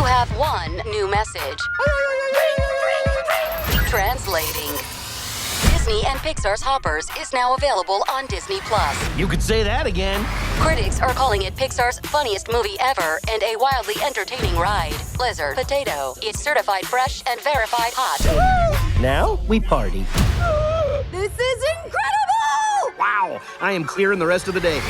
have one new message. Translating. Disney and Pixar's Hoppers is now available on Disney+. You could say that again. Critics are calling it Pixar's funniest movie ever and a wildly entertaining ride. Blizzard Potato. It's certified fresh and verified hot. Now we party. This is incredible! Wow, I am clearing the rest of the day.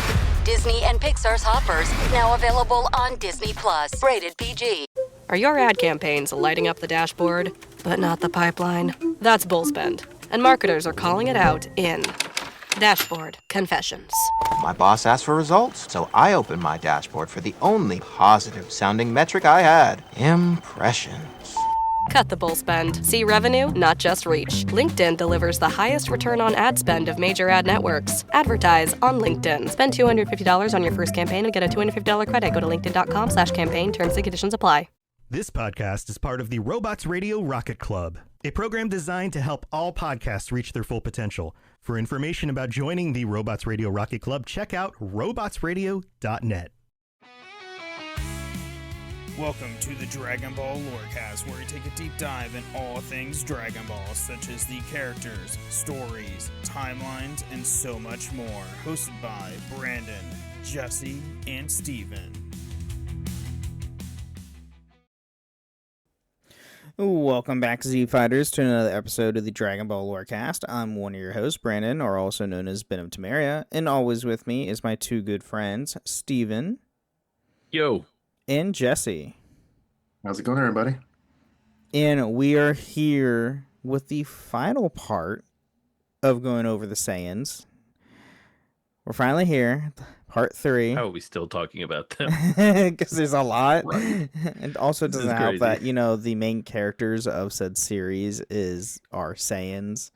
Disney and Pixar's Hoppers, now available on Disney+. Rated PG. Are your ad campaigns lighting up the dashboard, but not the pipeline? That's bull spend. And marketers are calling it out in Dashboard Confessions. My boss asked for results, so I opened my dashboard for the only positive-sounding metric I had. Impressions. Cut the bull spend. See revenue, not just reach. LinkedIn delivers the highest return on ad spend of major ad networks. Advertise on LinkedIn. Spend $250 on your first campaign and get a $250 credit. Go to linkedin.com/campaign. Terms and conditions apply. This podcast is part of the Robots Radio Rocket Club, a program designed to help all podcasts reach their full potential. For information about joining the Robots Radio Rocket Club, check out robotsradio.net. Welcome to the Dragon Ball Lorecast, where we take a deep dive in all things Dragon Ball, such as the characters, stories, timelines, and so much more. Hosted by Brandon, Jesse, and Steven. Welcome back, Z Fighters, to another episode of the Dragon Ball Lorecast. I'm one of your hosts, Brandon, or also known as Ben of Temeria, and always with me is my two good friends, Steven. Yo. And Jesse. How's it going, everybody? And we are here with the final part of going over the Saiyans. We're finally here, part 3. How are we still talking about them? Because there's a lot. Right. And also it doesn't help that, the main characters of said series are Saiyans.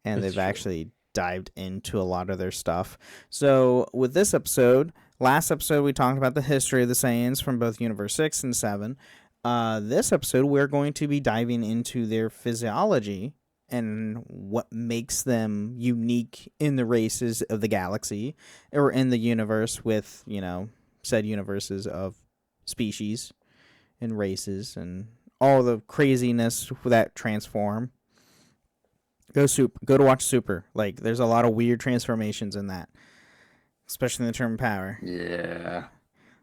And That's they've true. actually dived into a lot of their stuff. So with this episode, last episode we talked about the history of the Saiyans from both Universe 6 and 7. This episode we're going to be diving into their physiology and what makes them unique in the races of the galaxy or in the universe with, said universes of species and races and all the craziness that transform. Go to watch Super. Like, there's a lot of weird transformations in that, especially in the term power. Yeah.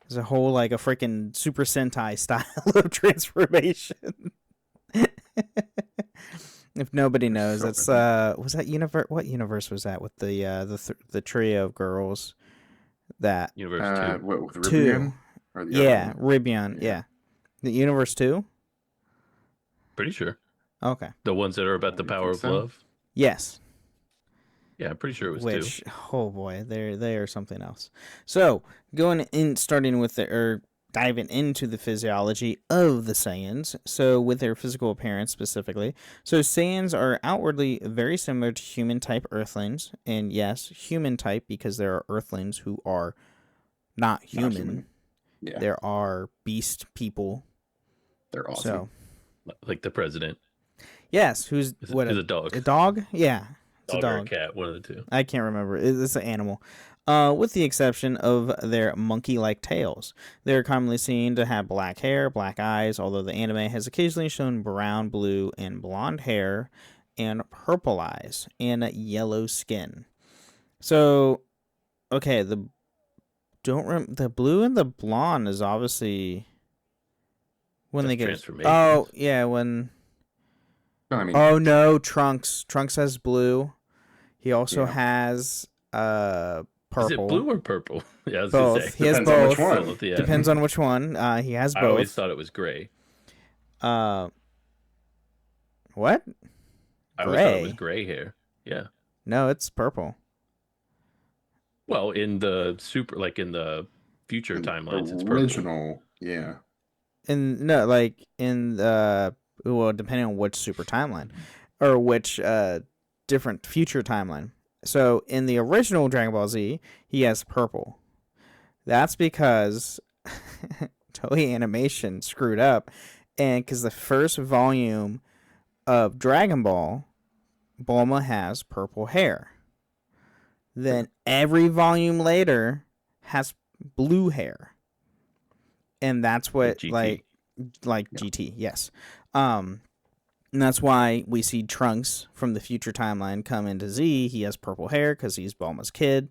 There's a whole, a freaking Super Sentai style of transformation. If nobody knows, that's was that universe? What universe was that with the trio of girls? That Universe 2. What, with Two. Ribian? Or the other Yeah, one? Ribian. Yeah, the Universe 2. Pretty sure. Okay. The ones that are about the You power think of so? love. Yes. Yeah, I'm pretty sure it was 2. Oh boy, they are something else. So starting with diving into the physiology of the Saiyans. So with their physical appearance specifically, so Saiyans are outwardly very similar to human type Earthlings, and yes, human type because there are Earthlings who are not human. Yeah. There are beast people. They're awesome. So Like the president. yes, who's Is what a dog. A dog? Yeah, it's Dog a or a dog. cat, one of the two. I can't remember. It's an animal. With the exception of their monkey-like tails. They're commonly seen to have black hair, black eyes, although the anime has occasionally shown brown, blue, and blonde hair, and purple eyes, and yellow skin. So, okay, the blue and the blonde is obviously when That's they get... transformation. Oh, yeah, when... No, I mean, Oh, no, Trunks. Trunks has blue. He also Yeah. has purple. Is it blue or purple? Yeah, I was Both. going to say. He has Depends on which both. one. Both, yeah. Depends on which one. He has I always both. thought it was gray. What? I always thought it was Gray? gray hair. Yeah. No, it's purple. Well, in the in the future in the timelines, it's purple. original, yeah. In well, depending on which super timeline or which different future timeline. So in the original Dragon Ball Z, he has purple. That's because Toei Animation screwed up, and because the first volume of Dragon Ball, Bulma has purple hair. Then every volume later has blue hair. And that's what, GT. like, like GT, yes. And that's why we see Trunks from the future timeline come into Z. He has purple hair because he's Bulma's kid,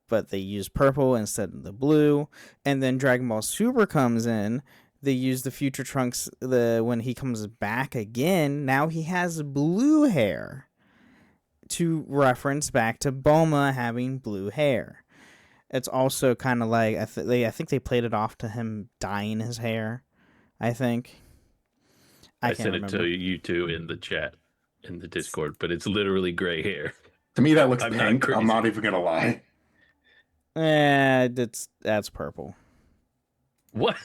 but they use purple instead of the blue. And then Dragon Ball Super comes in. They use the future Trunks when he comes back again. Now he has blue hair to reference back to Bulma having blue hair. It's also kind of like I think they played it off to him dyeing his hair. I think. I sent it to you two in the chat, in the Discord, but it's literally gray hair. To me, that looks I'm pink. not I'm not even gonna lie. That's purple. What?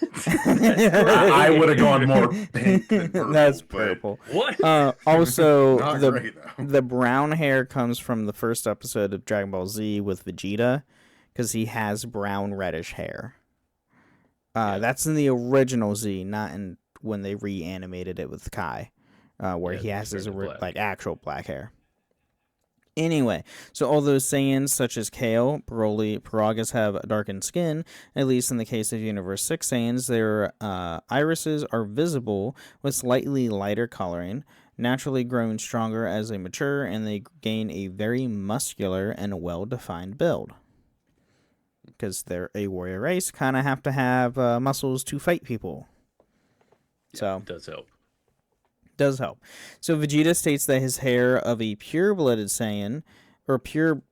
I would have gone more pink than purple. That's purple. What? Also, Not gray, though. the brown hair comes from the first episode of Dragon Ball Z with Vegeta, because he has brown reddish hair. That's in the original Z, not in when they reanimated it with Kai, where he has his like actual black hair. Anyway, so all those Saiyans such as Kale, Broly, Paragas have darkened skin. At least in the case of Universe 6 Saiyans, their irises are visible with slightly lighter coloring, naturally growing stronger as they mature, and they gain a very muscular and well-defined build. Because they're a warrior race, kind of have to have muscles to fight people. So it does help. Does help. So Vegeta states that his hair of a pure-blooded Saiyan, pure-blooded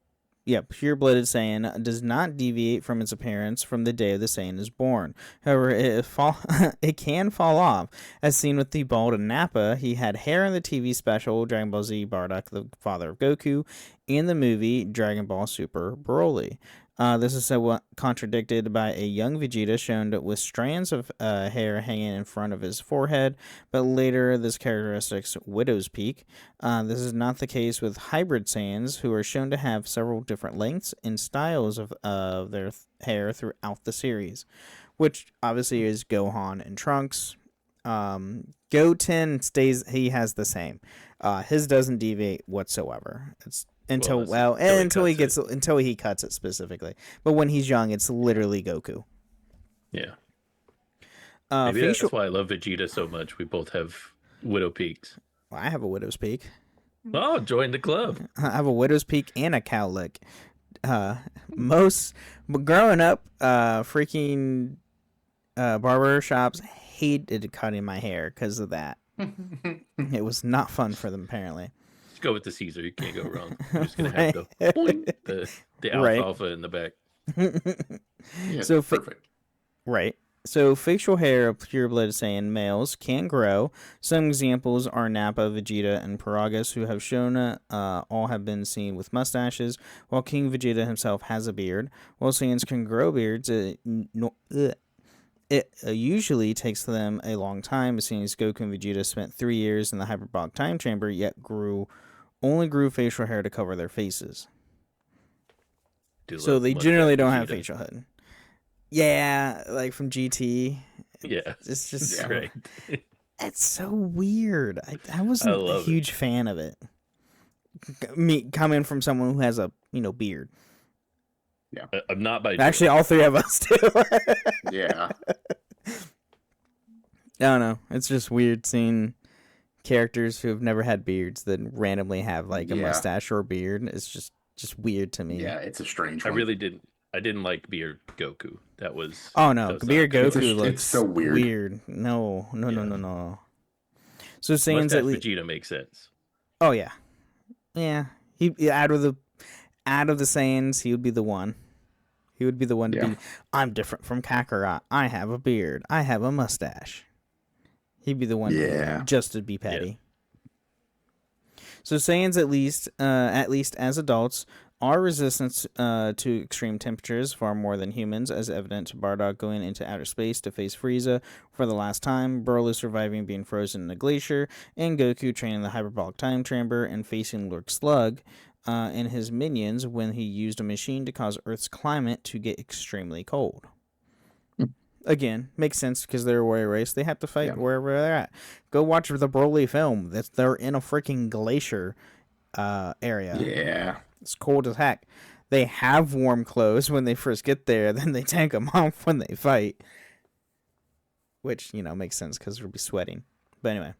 Saiyan, does not deviate from its appearance from the day of the Saiyan is born. However, it can fall off, as seen with the bald Nappa. He had hair in the TV special Dragon Ball Z Bardock, the father of Goku, and the movie Dragon Ball Super Broly. This is somewhat contradicted by a young Vegeta shown with strands of hair hanging in front of his forehead, but later this characteristic's widow's peak. This is not the case with hybrid Saiyans, who are shown to have several different lengths and styles of their hair throughout the series, which obviously is Gohan and Trunks. Goten he has the same. His doesn't deviate whatsoever. It's until he cuts it specifically. But when he's young, it's literally Goku. Yeah. Maybe that's why I love Vegeta so much. We both have widow peaks. Well, I have a widow's peak. Oh, join the club. I have a widow's peak and a cow lick. Growing up, freaking barber shops hated cutting my hair because of that. It was not fun for them, apparently. Just go with the Caesar. You can't go wrong. You're just gonna have the alfalfa in the back. Yeah, so perfect. Right. So facial hair of pure-blooded Saiyan males can grow. Some examples are Nappa, Vegeta, and Paragas, who have shown all have been seen with mustaches, while King Vegeta himself has a beard. While Saiyans can grow beards, it usually takes them a long time, seeing as Goku and Vegeta spent 3 years in the hyperbolic time chamber, yet only grew facial hair to cover their faces. So they generally don't have facial hair. Yeah, like from GT. Yeah. It's just great. It's so weird. I wasn't a huge fan of it. Me coming from someone who has a beard. Yeah. I'm not by Actually, all three of us do. Yeah. I don't know. It's just weird seeing characters who have never had beards that randomly have like a mustache or a beard. It's just weird to me. Yeah, it's a strange one. I didn't like beard Goku. That was beard Goku looks it's so weird. No. So Saiyans at least Vegeta makes sense. Oh yeah. He out of the Saiyans, he would be the one. He would be the one to be. I'm different from Kakarot. I have a beard. I have a mustache. He'd be the one just to be petty. Yeah. So Saiyans at least as adults, are resistant to extreme temperatures far more than humans, as evident to Bardock going into outer space to face Frieza for the last time, Broly surviving being frozen in a glacier, and Goku training the hyperbolic time chamber and facing Lord Slug and his minions when he used a machine to cause Earth's climate to get extremely cold. Again, makes sense because they're a warrior race. They have to fight wherever they're at. Go watch the Broly film. They're in a freaking glacier area. Yeah. It's cold as heck. They have warm clothes when they first get there, then they take them off when they fight. which, makes sense because we'll be sweating. But anyway.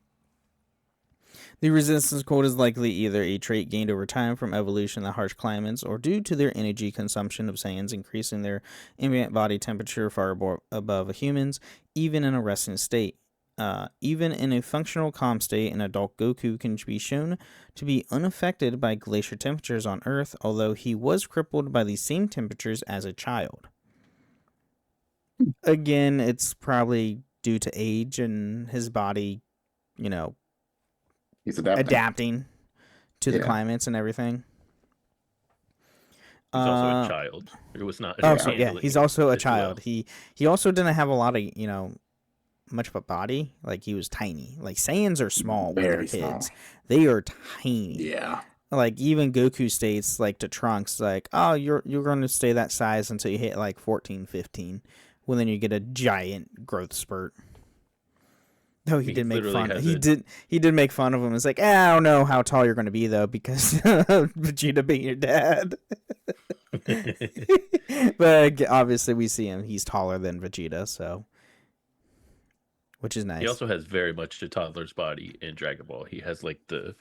The resistance to cold is likely either a trait gained over time from evolution in the harsh climates or due to their energy consumption of Saiyans increasing their ambient body temperature far above humans, even in a resting state. Even in a functional calm state, an adult Goku can be shown to be unaffected by glacier temperatures on Earth, although he was crippled by the same temperatures as a child. Again, it's probably due to age and his body, He's adapting to the climates and everything. He's also a child. It was not. He's also a child. Well. He also didn't have a lot of much of a body. Like, he was tiny. Like, Saiyans are small when they're kids. Small. They are tiny. Yeah. Like, even Goku states, like, to Trunks, like, oh, you're going to stay that size until you hit like 14, 15. Well, then you get a giant growth spurt. Oh, he did make fun. He did make fun of him. It's like, I don't know how tall you're going to be though, because Vegeta being your dad. But obviously, we see him. He's taller than Vegeta, so which is nice. He also has very much a toddler's body in Dragon Ball. He has like the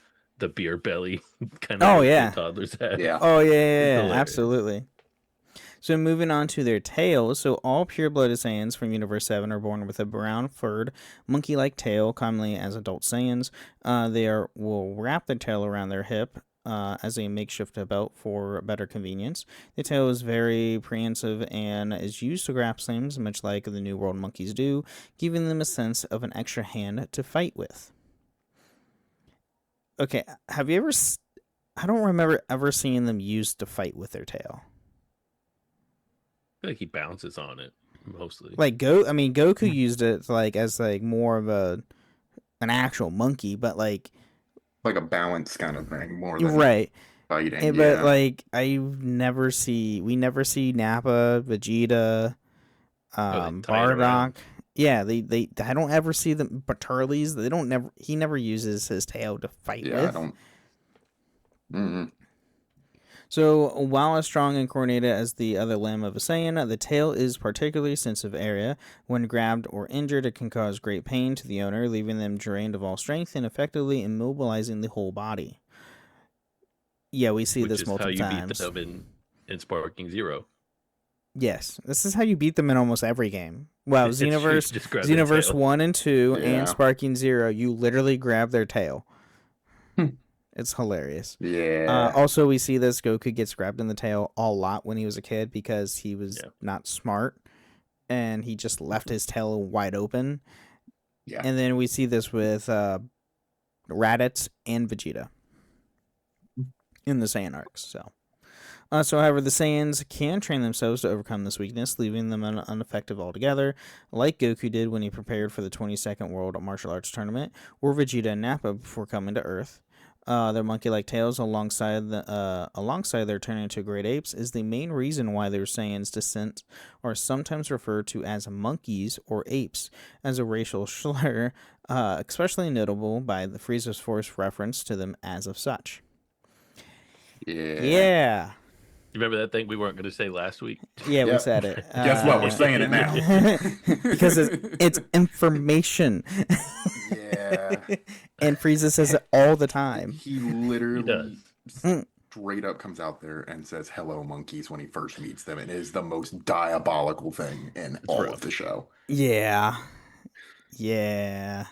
beer belly kind of. Oh yeah, toddler's head. Yeah. Oh yeah, absolutely. So moving on to their tails. So all pure-blooded Saiyans from Universe 7 are born with a brown-furred, monkey-like tail, commonly as adult Saiyans. Will wrap their tail around their hip as a makeshift belt for better convenience. The tail is very prehensile and is used to grasp things, much like the New World monkeys do, giving them a sense of an extra hand to fight with. Okay, have you ever... I don't remember ever seeing them used to fight with their tail. I feel like he bounces on it mostly. Like Goku used it as more of an actual monkey, but like a balance kind of thing more than fighting. But we never see Nappa, Vegeta, Bardock. Yeah, they I don't ever see them. But Turles, he never uses his tail to fight with. I don't. Mm-hmm. So, while as strong and coordinated as the other limb of a Saiyan, the tail is particularly sensitive area. When grabbed or injured, it can cause great pain to the owner, leaving them drained of all strength and effectively immobilizing the whole body. Yeah, we see this multiple times. Which is how you beat them in Sparking Zero. Yes, this is how you beat them in almost every game. Well, Xenoverse 1 and 2 and Sparking Zero, you literally grab their tail. It's hilarious. Yeah. Also, we see this. Goku gets grabbed in the tail a lot when he was a kid because he was not smart. And he just left his tail wide open. Yeah. And then we see this with Raditz and Vegeta in the Saiyan arcs. So, however, the Saiyans can train themselves to overcome this weakness, leaving them ineffective altogether, like Goku did when he prepared for the 22nd World Martial Arts Tournament, or Vegeta and Nappa before coming to Earth. Their monkey-like tails, alongside their turning into great apes, is the main reason why their Saiyans' descent are sometimes referred to as monkeys or apes as a racial slur, especially notable by the Frieza's Force reference to them as of such. Yeah. You remember that thing we weren't going to say last week? Yeah, we said it. Guess what? We're saying it now. Because it's information. Yeah. And Frieza says it all the time. He literally straight up comes out there and says, "Hello, monkeys," when he first meets them. It is the most diabolical thing in all of the show. Yeah. Yeah.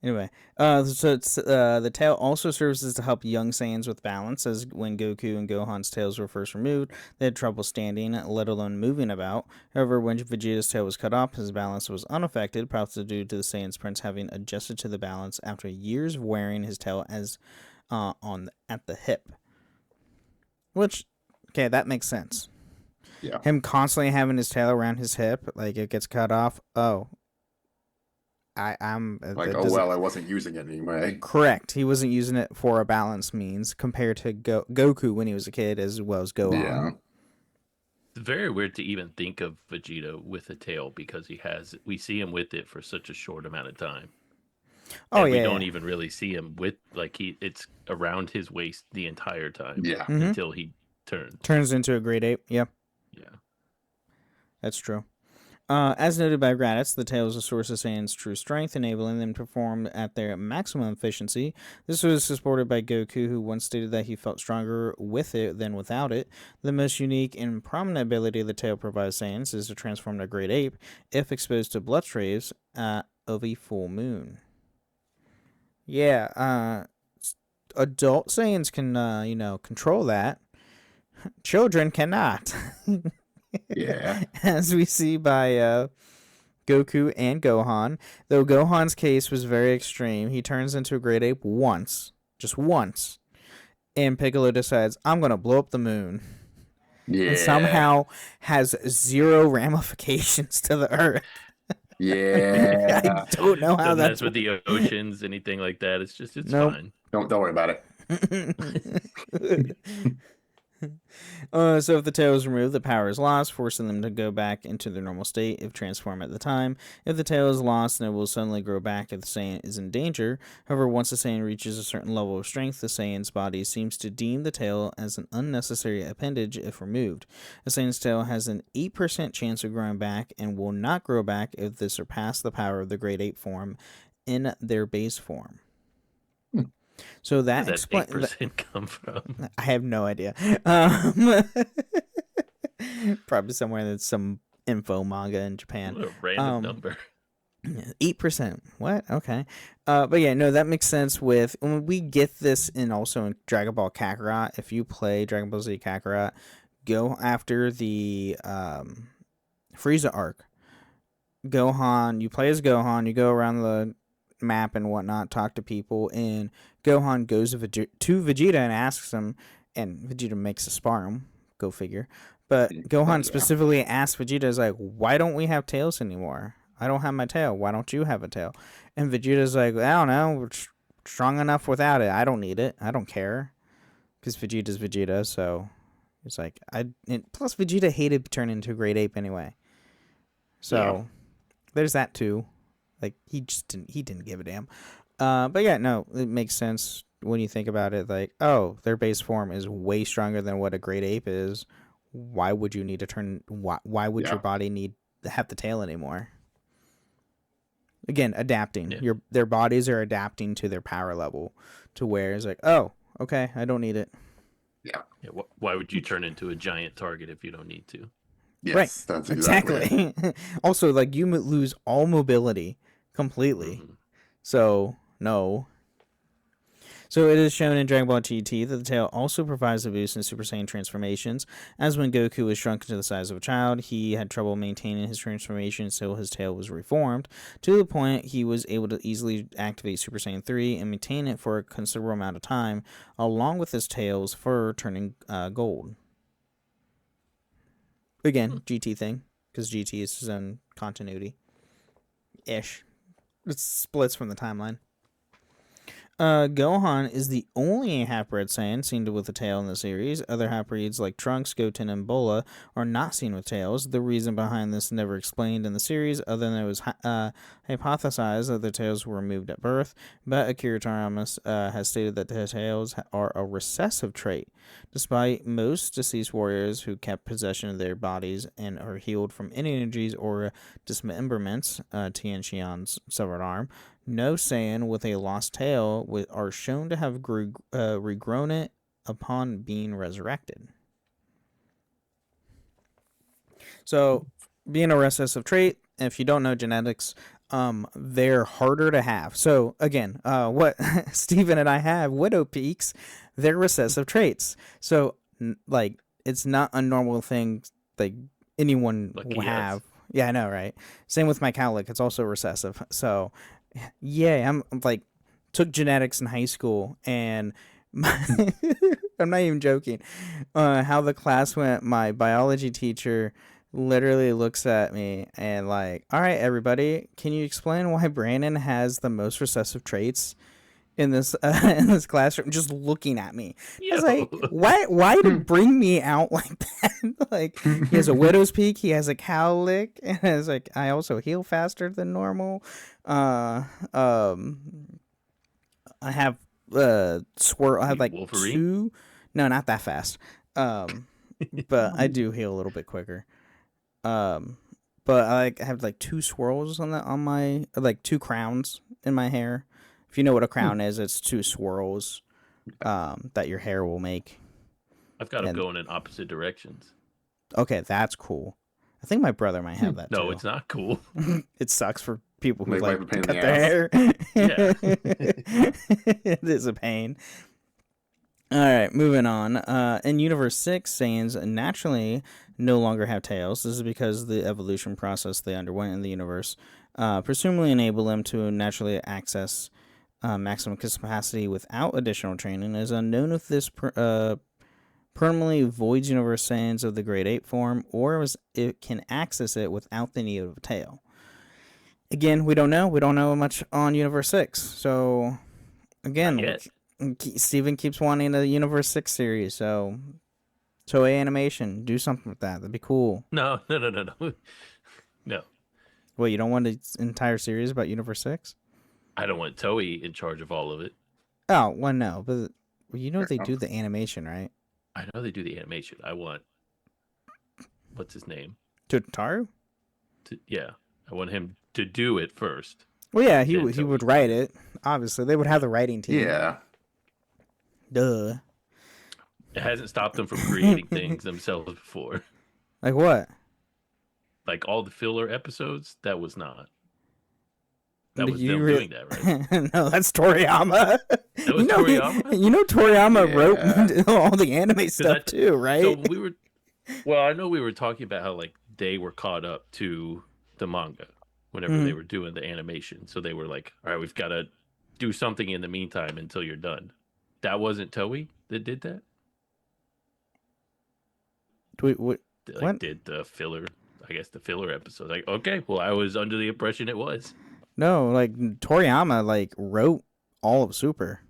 Anyway, the tail also serves as to help young Saiyans with balance, as when Goku and Gohan's tails were first removed, they had trouble standing, let alone moving about. However, when Vegeta's tail was cut off, his balance was unaffected, probably due to the Saiyan's prince having adjusted to the balance after years of wearing his tail as at the hip. Which, okay, that makes sense. Yeah. Him constantly having his tail around his hip, like it gets cut off. Oh. I'm like, I wasn't using it anyway. Correct. He wasn't using it for a balance means compared to Goku when he was a kid, as well as Gohan. Yeah. It's very weird to even think of Vegeta with a tail because we see him with it for such a short amount of time. Oh, and yeah. We don't even really see him with, it's around his waist the entire time. Yeah. Until he turns into a great ape. Yeah. Yeah. That's true. As noted by Raditz, the tail is a source of Saiyan's true strength, enabling them to perform at their maximum efficiency. This was supported by Goku, who once stated that he felt stronger with it than without it. The most unique and prominent ability the tail provides Saiyans is to transform to a great ape if exposed to blood rays of a full moon. Yeah, adult Saiyans can, control that. Children cannot. Yeah. As we see by Goku and Gohan. Though Gohan's case was very extreme, he turns into a great ape once. Just once. And Piccolo decides, I'm going to blow up the moon. Yeah. And somehow has zero ramifications to the Earth. Yeah. I don't know how Doesn't that's mess with the oceans, anything like that. It's Nope. fine. Don't worry about it. So if the tail is removed, the power is lost, forcing them to go back into their normal state if transformed at the time. If the tail is lost, then it will suddenly grow back if the Saiyan is in danger. However, once the Saiyan reaches a certain level of strength, the Saiyan's body seems to deem the tail as an unnecessary appendage if removed. A Saiyan's tail has an 8% chance of growing back and will not grow back if they surpass the power of the Great Ape form in their base form. So that Where does that explains. 8% come from? I have no idea. Probably somewhere that's some info manga in Japan. What a random number. 8%. What? Okay. But yeah, no, that makes sense with when we get this in also in Dragon Ball Kakarot. If you play Dragon Ball Z Kakarot, go after the Frieza arc. Gohan, you play as Gohan, you go around the map and whatnot, talk to people, and Gohan goes to Vegeta and asks him, and Vegeta makes a spar him, go figure. But Gohan specifically asks Vegeta, is like, why don't we have tails anymore? I don't have my tail. Why don't you have a tail? And Vegeta's like, I don't know. We're strong enough without it. I don't need it. I don't care. Because Vegeta's Vegeta, so it's like, plus Vegeta hated turning into a great ape anyway. So there's that too. Like, he didn't give a damn. But yeah, no, it makes sense when you think about it. Like, oh, their base form is way stronger than what a great ape is. Why would you need to turn? Why would your body need to have the tail anymore? Again, adapting. Yeah. Their bodies are adapting to their power level to where it's like, oh, okay, I don't need it. Yeah. Why would you turn into a giant target if you don't need to? Yes, Right. that's exactly. Also, like, you lose all mobility completely. Mhm. So, no. So it is shown in Dragon Ball GT that the tail also provides a boost in Super Saiyan transformations, as when Goku was shrunk to the size of a child, he had trouble maintaining his transformation until his tail was reformed, to the point he was able to easily activate Super Saiyan 3 and maintain it for a considerable amount of time, along with his tail's fur turning gold. Again, GT thing, because GT is his own continuity-ish. It splits from the timeline. Gohan is the only half-bred Saiyan seen with a tail in the series. Other half-breeds like Trunks, Goten, and Bola are not seen with tails. The reason behind this never explained in the series, other than it was hypothesized that their tails were removed at birth, but Akira Toriyama has stated that the tails are a recessive trait. Despite most deceased warriors who kept possession of their bodies and are healed from any injuries or dismemberments, Tien Xian's severed arm, no Saiyan with a lost tail are shown to have regrown it upon being resurrected. So, being a recessive trait, if you don't know genetics, they're harder to have. So, again, what Steven and I have, widow peaks, they're recessive traits. So, like, it's not a normal thing like anyone will have. Yeah, I know, right? Same with my cowlick. It's also recessive. So, yeah, I'm like, took genetics in high school, and I'm not even joking. How the class went, my biology teacher literally looks at me and like, all right, everybody, can you explain why Brandon has the most recessive traits in this classroom? Just looking at me. I was like, why to bring me out like that? Like, he has a widow's peak, he has a cowlick, and it's like, I also heal faster than normal. I have swirl. I have like Wolverine? 2. No, not that fast. But I do heal a little bit quicker. but I have like two swirls on my like two crowns in my hair. If you know what a crown is, it's two swirls that your hair will make. I've got them going in opposite directions. Okay, that's cool. I think my brother might have that too. No, it's not cool. It sucks for people who Like like a pain in cut the their hair. Yeah. It is a pain. All right, moving on. In Universe 6, Saiyans naturally no longer have tails. This is because the evolution process they underwent in the universe presumably enabled them to naturally access maximum capacity without additional training. It is unknown if this permanently voids Universe Saiyans of the Great Ape form, or it can access it without the need of a tail. Again, we don't know. We don't know much on Universe 6. So, again, Steven keeps wanting a Universe 6 series. So, Toei Animation, do something with that. That'd be cool. No. No. Well, you don't want an entire series about Universe 6? I don't want Toei in charge of all of it. Oh, well, no. But you know they do the animation, right? I know they do the animation. I want... What's his name? Totaro? Yeah. I want him to do it first. Well, yeah, he would write it. Obviously, they would have the writing team. Yeah. Duh. It hasn't stopped them from creating things themselves before. Like what? Like all the filler episodes, that was not. That was them doing that, right? No, that's Toriyama. That was Toriyama? You know Toriyama wrote all the anime stuff too, right? So I know we were talking about how like they were caught up to the manga whenever they were doing the animation. So they were like, all right, we've got to do something in the meantime until you're done. That wasn't Toei that did that? What? Did the filler, I guess the filler episode. Like, okay, well, I was under the impression it was. No, like Toriyama like wrote all of Super.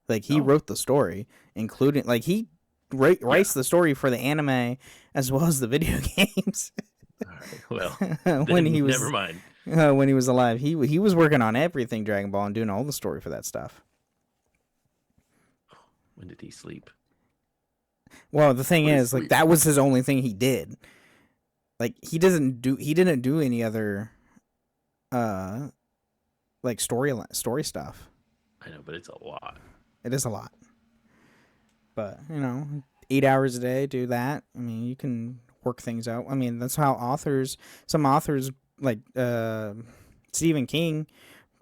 Like he wrote the story, including like he writes the story for the anime as well as the video games. All right, well, when he was never mind. When he was alive, he was working on everything Dragon Ball and doing all the story for that stuff. When did he sleep? Well, the thing is, like that was his only thing he did. Like he didn't do any other like story stuff. I know, but it's a lot. It is a lot. But, 8 hours a day, do that. I mean, you can work things out. I mean, that's how some authors like Stephen King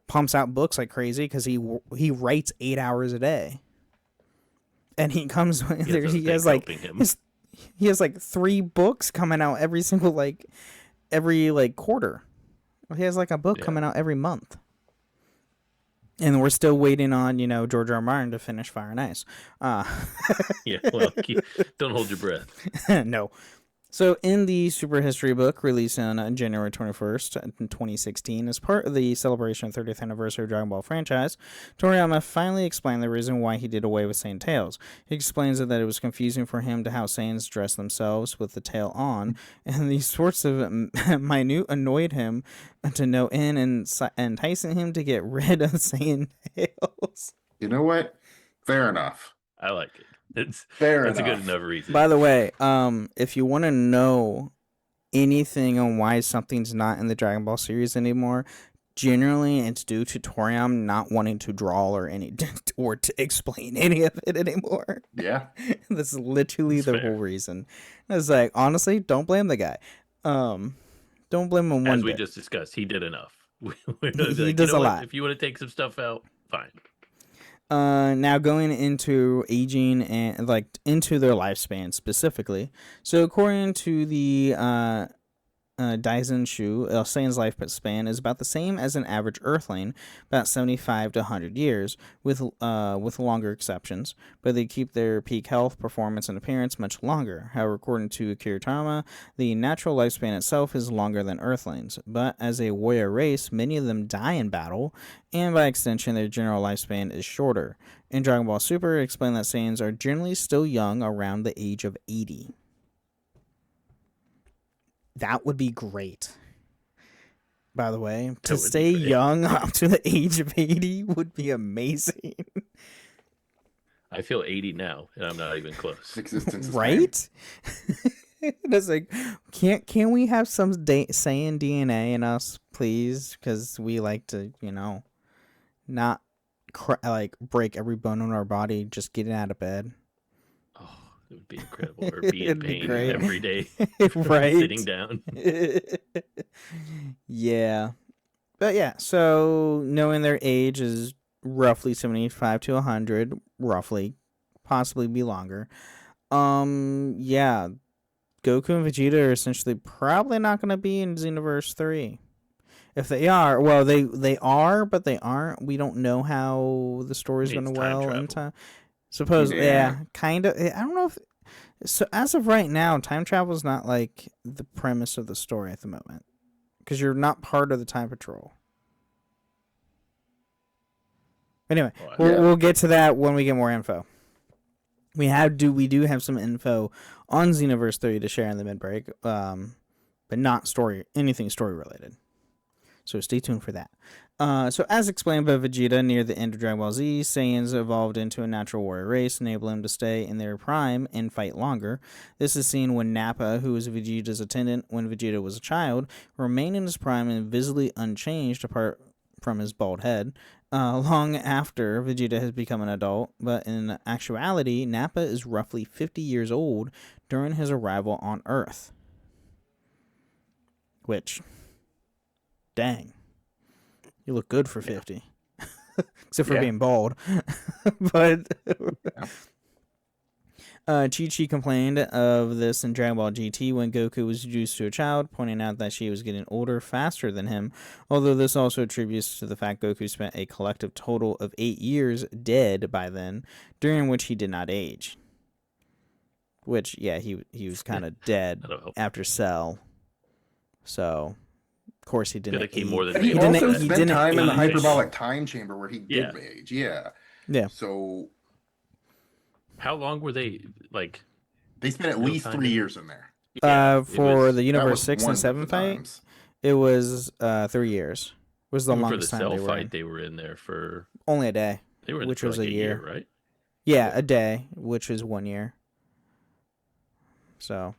pumps out books like crazy because he writes 8 hours a day. And he comes he has like 3 books coming out every single every quarter. He has like a book coming out every month. And we're still waiting on, George R. R. Martin to finish Fire and Ice. Yeah, well, don't hold your breath. No. So in the Super History book released on January 21st, 2016, as part of the celebration of 30th anniversary of Dragon Ball franchise, Toriyama finally explained the reason why he did away with Saiyan tails. He explains that it was confusing for him to how Saiyans dress themselves with the tail on, and these sorts of minute annoyed him to no end and enticing him to get rid of Saiyan tails. You know what? Fair enough. I like it. That's a good enough reason. By the way, if you want to know anything on why something's not in the Dragon Ball series anymore, generally it's due to Toriyama not wanting to draw or to explain any of it anymore. Yeah. That's literally the whole reason. It's like, honestly, don't blame the guy. Don't blame him one As we bit. just discussed, he did enough. He does a lot. If you want to take some stuff out, fine. Now going into aging and into their lifespan specifically. So according to the Daisen Shu, a Saiyan's lifespan is about the same as an average Earthling, about 75 to 100 years, with longer exceptions. But they keep their peak health, performance, and appearance much longer. However, according to Kiritama, the natural lifespan itself is longer than Earthlings. But as a warrior race, many of them die in battle, and by extension, their general lifespan is shorter. In Dragon Ball Super, it explained that Saiyans are generally still young around the age of 80. That would be great. By the way, to stay young up to the age of 80 would be amazing. I feel 80 now, and I'm not even close. Existence is right? It's like, can we have some Saiyan DNA in us, please? Because we like to, not break every bone in our body just getting out of bed. Oh, it would be incredible. Or be in pain every day. Right. Sitting down. Yeah. But yeah, so knowing their age is roughly 75 to 100, roughly, possibly be longer. Yeah, Goku and Vegeta are essentially probably not going to be in Xenoverse 3. If they are, well, they are, but they aren't. We don't know how the story's going to in time. Suppose, yeah, kind of. I don't know if. So as of right now, time travel is not like the premise of the story at the moment, because you're not part of the Time Patrol. Anyway, we'll get to that when we get more info. We do have some info on Xenoverse 3 to share in the mid break, but not anything story related. So stay tuned for that. So as explained by Vegeta near the end of Dragon Ball Z, Saiyans evolved into a natural warrior race, enabling them to stay in their prime and fight longer. This is seen when Nappa, who was Vegeta's attendant when Vegeta was a child, remained in his prime and visibly unchanged apart from his bald head, long after Vegeta has become an adult, but in actuality, Nappa is roughly 50 years old during his arrival on Earth. Which, dang, you look good for 50. Except for being bald. But Chi-Chi complained of this in Dragon Ball GT when Goku was introduced to a child, pointing out that she was getting older faster than him, although this also attributes to the fact Goku spent a collective total of 8 years dead by then, during which he did not age. Which, yeah, he was kind of dead after Cell. So, of course, he didn't age. He also spent time in the hyperbolic time chamber where he did age. Yeah. So... How long were they, like... They spent at least 3 years in there. For the Universe 6 and 7 fight, it was 3 years. It was the longest time for the Cell fight, they were in there for... Only a day, which was a year. Right? Yeah, a day, which is 1 year. So...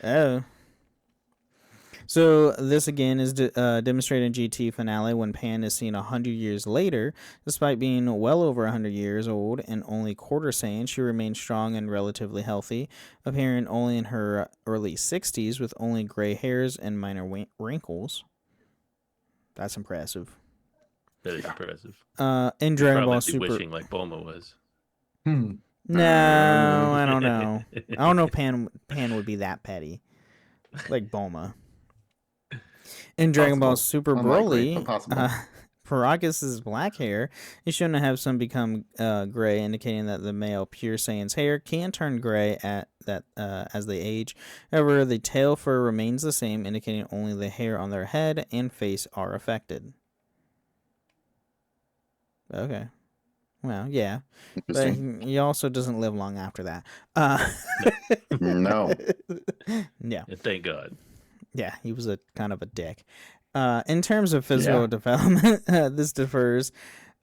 Oh... So this again is demonstrated in GT finale when Pan is seen 100 years later. Despite being well over 100 years old and only quarter Saiyan, she remains strong and relatively healthy, appearing only in her early 60s with only gray hairs and minor wrinkles. That's impressive. That is impressive. In Dragon Ball Super, wishing like Bulma was. No, I don't know. I don't know if Pan would be that petty, like Bulma. In Dragon Ball Super Broly, Paragus' black hair is shown to have some become gray, indicating that the male pure Saiyan's hair can turn gray as they age. However, the tail fur remains the same, indicating only the hair on their head and face are affected. Okay. Well, yeah. But he also doesn't live long after that. No. Yeah. Thank God. Yeah, he was a kind of a dick. In terms of physical development, this differs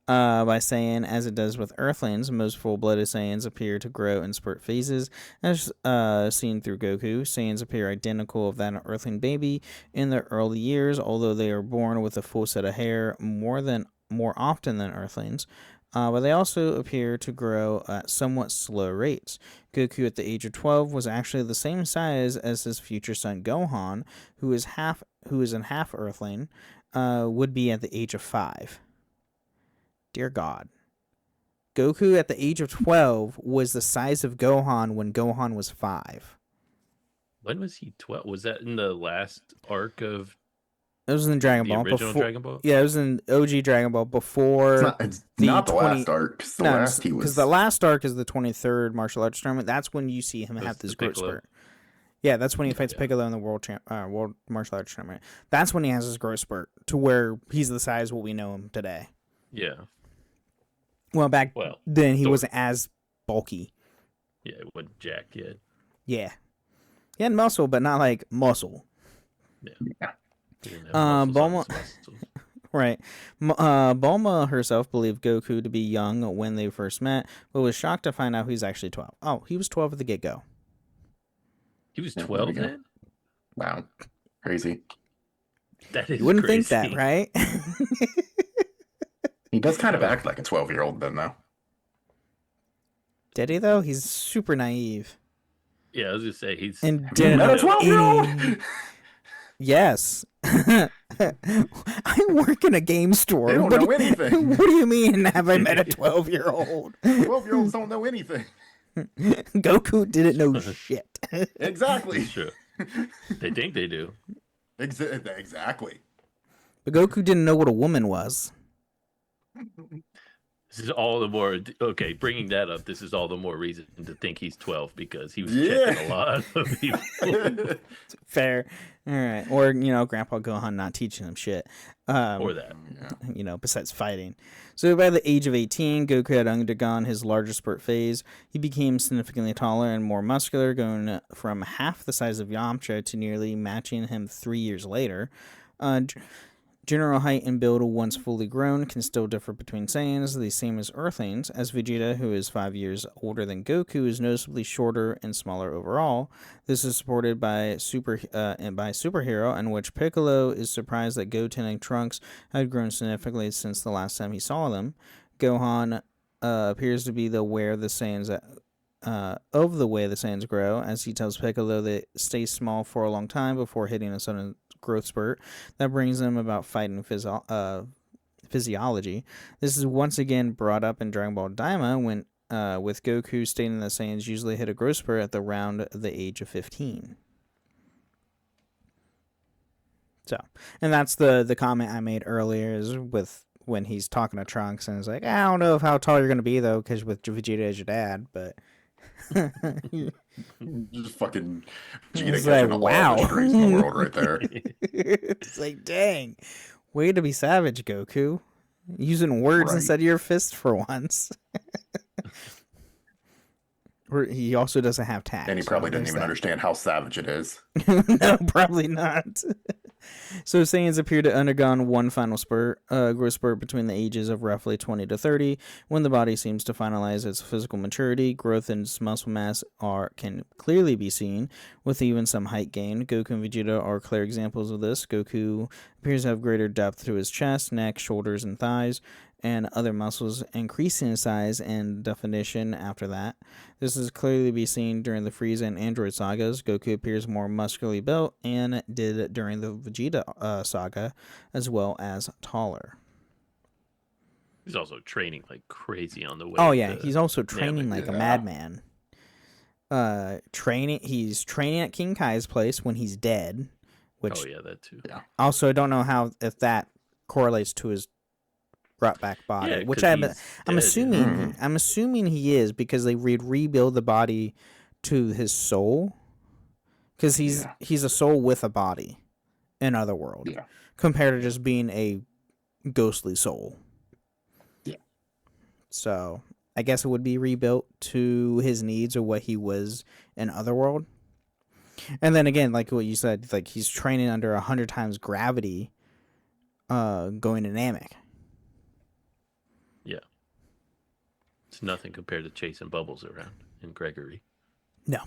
by Saiyan as it does with Earthlings. Most full-blooded Saiyans appear to grow in spurt phases, as seen through Goku. Saiyans appear identical of that an Earthling baby in their early years, although they are born with a full set of hair more often than Earthlings. But they also appear to grow at somewhat slow rates. Goku at the age of 12 was actually the same size as his future son Gohan, who is an half Earthling, would be at the age of 5. Dear God. Goku at the age of 12 was the size of Gohan when Gohan was 5. When was he 12? Was that in the last arc of... It was in Dragon Ball. Original Dragon Ball? Yeah, it was in OG Dragon Ball before. It's not the last arc. Because the last arc is the 23rd martial arts tournament. That's when you see him have this growth spurt. Yeah, that's when he fights Piccolo in the world martial arts tournament. That's when he has his growth spurt to where he's the size what we know him today. Yeah. Well, then he wasn't as bulky. Yeah, it wasn't jacked yet. Yeah. He had muscle, but not like muscle. Yeah. Bulma, right. Bulma herself believed Goku to be young when they first met, but was shocked to find out he's actually 12. Oh, he was 12 at the get-go. He was Yeah, 12 there we go. then? Wow. Crazy. That is You wouldn't crazy. think that, right? He does kind of act like a 12-year-old then, though. Did he though? He's super naive Yeah, I was gonna say he's. and Have you didn't met a know 12-year-old? any. Yes. I work in a game store. They don't What know do- anything. What do you mean, have I met a 12-year-old? 12-year-olds don't know anything. Goku didn't know shit. Exactly. It's true. They think they do. Exactly. But Goku didn't know what a woman was. This is all the more okay. Bringing that up, this is all the more reason to think he's 12 because he was Yeah. checking a lot of people. Fair. All right. Or, Grandpa Gohan not teaching him shit. Or that. Besides fighting. So by the age of 18, Goku had undergone his largest spurt phase. He became significantly taller and more muscular, going from half the size of Yamcha to nearly matching him 3 years later. General height and build, once fully grown, can still differ between Saiyans, the same as Earthlings, as Vegeta, who is 5 years older than Goku, is noticeably shorter and smaller overall. This is supported by Superhero, in which Piccolo is surprised that Goten and Trunks had grown significantly since the last time he saw them. Gohan appears to be aware of the way the Saiyans grow, as he tells Piccolo that it stays small for a long time before hitting a sudden growth spurt that brings them about fighting physiology. This is once again brought up in Dragon Ball Daima when with Goku stating that Saiyans usually hit a growth spurt at around the age of 15. So, and that's the comment I made earlier is with when he's talking to Trunks and it's like, I don't know how tall you're going to be though, because with Vegeta as your dad, but Just fucking Vegeta It's catching like, all the wow. strings in the world right there. it's like, dang, way to be savage, Goku. Using words Right. instead of your fist for once. He also doesn't have tact. And he probably didn't there's even that. understand how savage it is. No, probably not. So Saiyans appear to undergone one final growth spurt between the ages of roughly 20 to 30, when the body seems to finalize its physical maturity. Growth in muscle mass can clearly be seen, with even some height gain. Goku and Vegeta are clear examples of this. Goku appears to have greater depth to his chest, neck, shoulders, and thighs, and other muscles increasing in size and definition after that. This is clearly be seen during the Frieza and Android sagas. Goku appears more muscularly built and did during the Vegeta saga, as well as taller. He's also training like crazy on the way. Oh yeah, to he's also training Namek. like a Yeah. madman. He's training at King Kai's place when he's dead, which Oh yeah, that too. also I don't know if that correlates to his brought back body, Yeah, which 'cause I'm he's assuming dead. I'm assuming he is, because they rebuild the body to his soul, because he's a soul with a body in Otherworld, Yeah. compared to just being a ghostly soul. Yeah. So I guess it would be rebuilt to his needs or what he was in Otherworld. And then again, like what you said, like he's training under 100 times gravity, going to Namek. Yeah. It's nothing compared to chasing bubbles around in Gregory. No.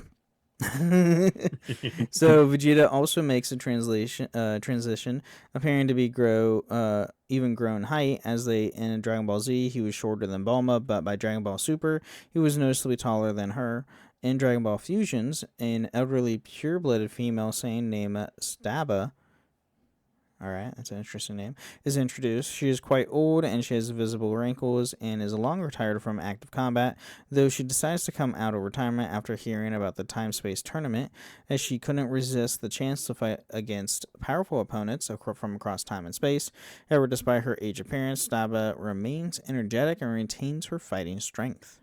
So Vegeta also makes a transition, appearing to be even grow in height, as in Dragon Ball Z he was shorter than Bulma, but by Dragon Ball Super he was noticeably taller than her. In Dragon Ball Fusions, an elderly pure-blooded female Saiyan named Staba, alright, that's an interesting name, is introduced. She is quite old and she has visible wrinkles and is long retired from active combat, though she decides to come out of retirement after hearing about the time-space tournament, as she couldn't resist the chance to fight against powerful opponents from across time and space. However, despite her aged appearance, Staba remains energetic and retains her fighting strength.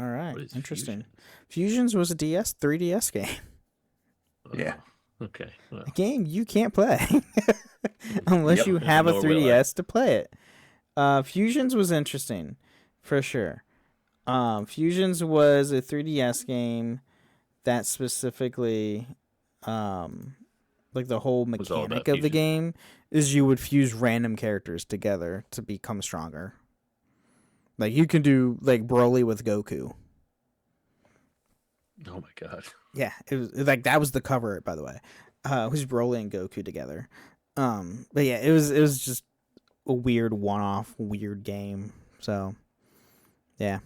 Alright, What is interesting. Fusions was a 3DS game. Yeah. Okay. Well, A game you can't play unless Yep. you have a Nor will I. 3DS to play it. Fusions was interesting, for sure. Fusions was a 3DS game that specifically, like the whole Was all mechanic about of the fusion. game is you would fuse random characters together to become stronger. Like, you can do, like, Broly with Goku. Oh my god. Yeah, it was like that was the cover art, by the way. It was Broly and Goku together. But yeah, it was just a weird one-off, weird game. So, yeah.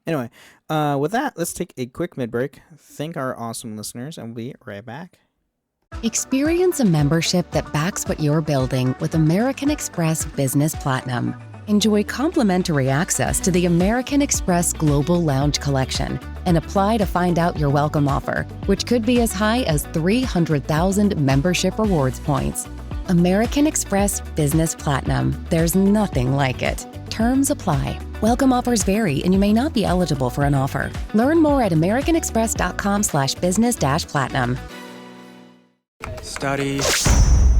Anyway, with that, let's take a quick mid-break. Thank our awesome listeners, and we'll be right back. Experience a membership that backs what you're building with American Express Business Platinum. Enjoy complimentary access to the American Express Global Lounge Collection and apply to find out your welcome offer, which could be as high as 300,000 membership rewards points. American Express Business Platinum. There's nothing like it. Terms apply. Welcome offers vary, and you may not be eligible for an offer. Learn more at americanexpress.com/business-platinum. Study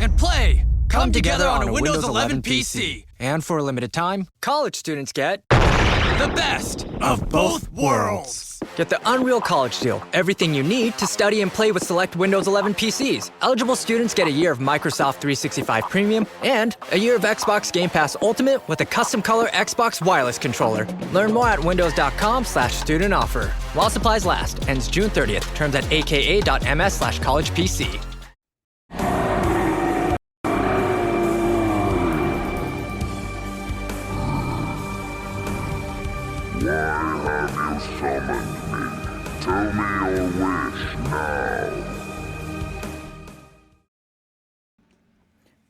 and play come together on a Windows 11 PC. And for a limited time, college students get the best of both worlds. Get the Unreal College Deal. Everything you need to study and play with select Windows 11 PCs. Eligible students get a year of Microsoft 365 Premium and a year of Xbox Game Pass Ultimate with a custom color Xbox wireless controller. Learn more at windows.com/student offer. While supplies last. Ends June 30th. Terms at aka.ms/collegepc. Summoned me. Tell me your wish now.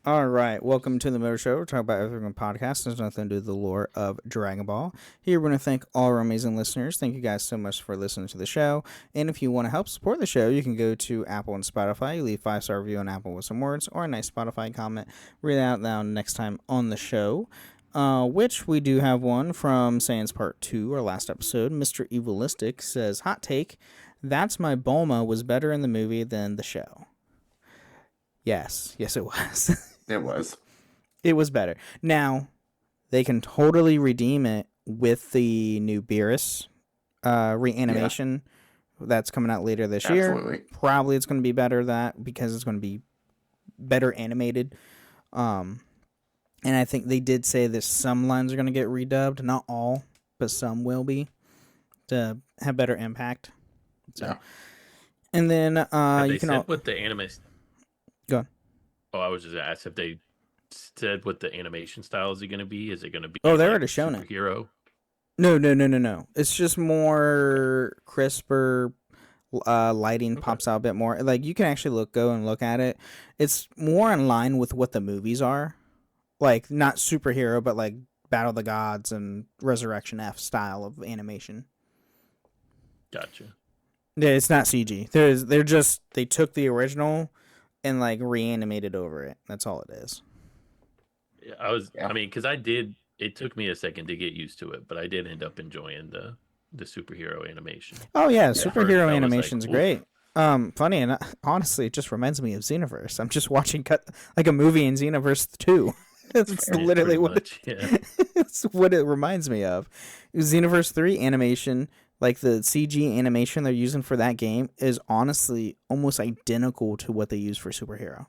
All right, welcome to the Motor Show. We're talking about everything on podcast. There's nothing to do with the lore of Dragon Ball. Here, we're going to thank all our amazing listeners. Thank you guys so much for listening to the show. And if you want to help support the show, you can go to Apple and Spotify. You leave 5-star review on Apple with some words or a nice Spotify comment. Read it out loud next time on the show. Which we do have one from Sayians Part 2, our last episode. Mr. Evilistic says, hot take, That's My Bulma was better in the movie than the show. Yes, it was. It was. It was better. Now, they can totally redeem it with the new Beerus reanimation that's coming out later this year. Probably it's going to be better that because it's going to be better animated. And I think they did say that some lines are going to get redubbed. Not all, but some will be to have better impact. So, yeah. And then you can what the anime. Go on. Oh, I was just asked if they said what the animation style is going to be. Is it going to be? Oh, they already shown it. Superhero. No. It's just more crisper. Lighting pops out a bit more. Like you can actually go and look at it. It's more in line with what the movies are. Like, not superhero, but like Battle of the Gods and Resurrection F style of animation. Gotcha. Yeah, it's not CG. They took the original and like reanimated over it. That's all it is. Yeah, I mean, because it took me a second to get used to it, but I did end up enjoying the superhero animation. Oh yeah, superhero animation's great. Funny and honestly, it just reminds me of Xenoverse. I'm just watching like a movie in Xenoverse 2. It's literally it's what it reminds me of. Xenoverse 3 animation, like the CG animation they're using for that game, is honestly almost identical to what they use for superhero.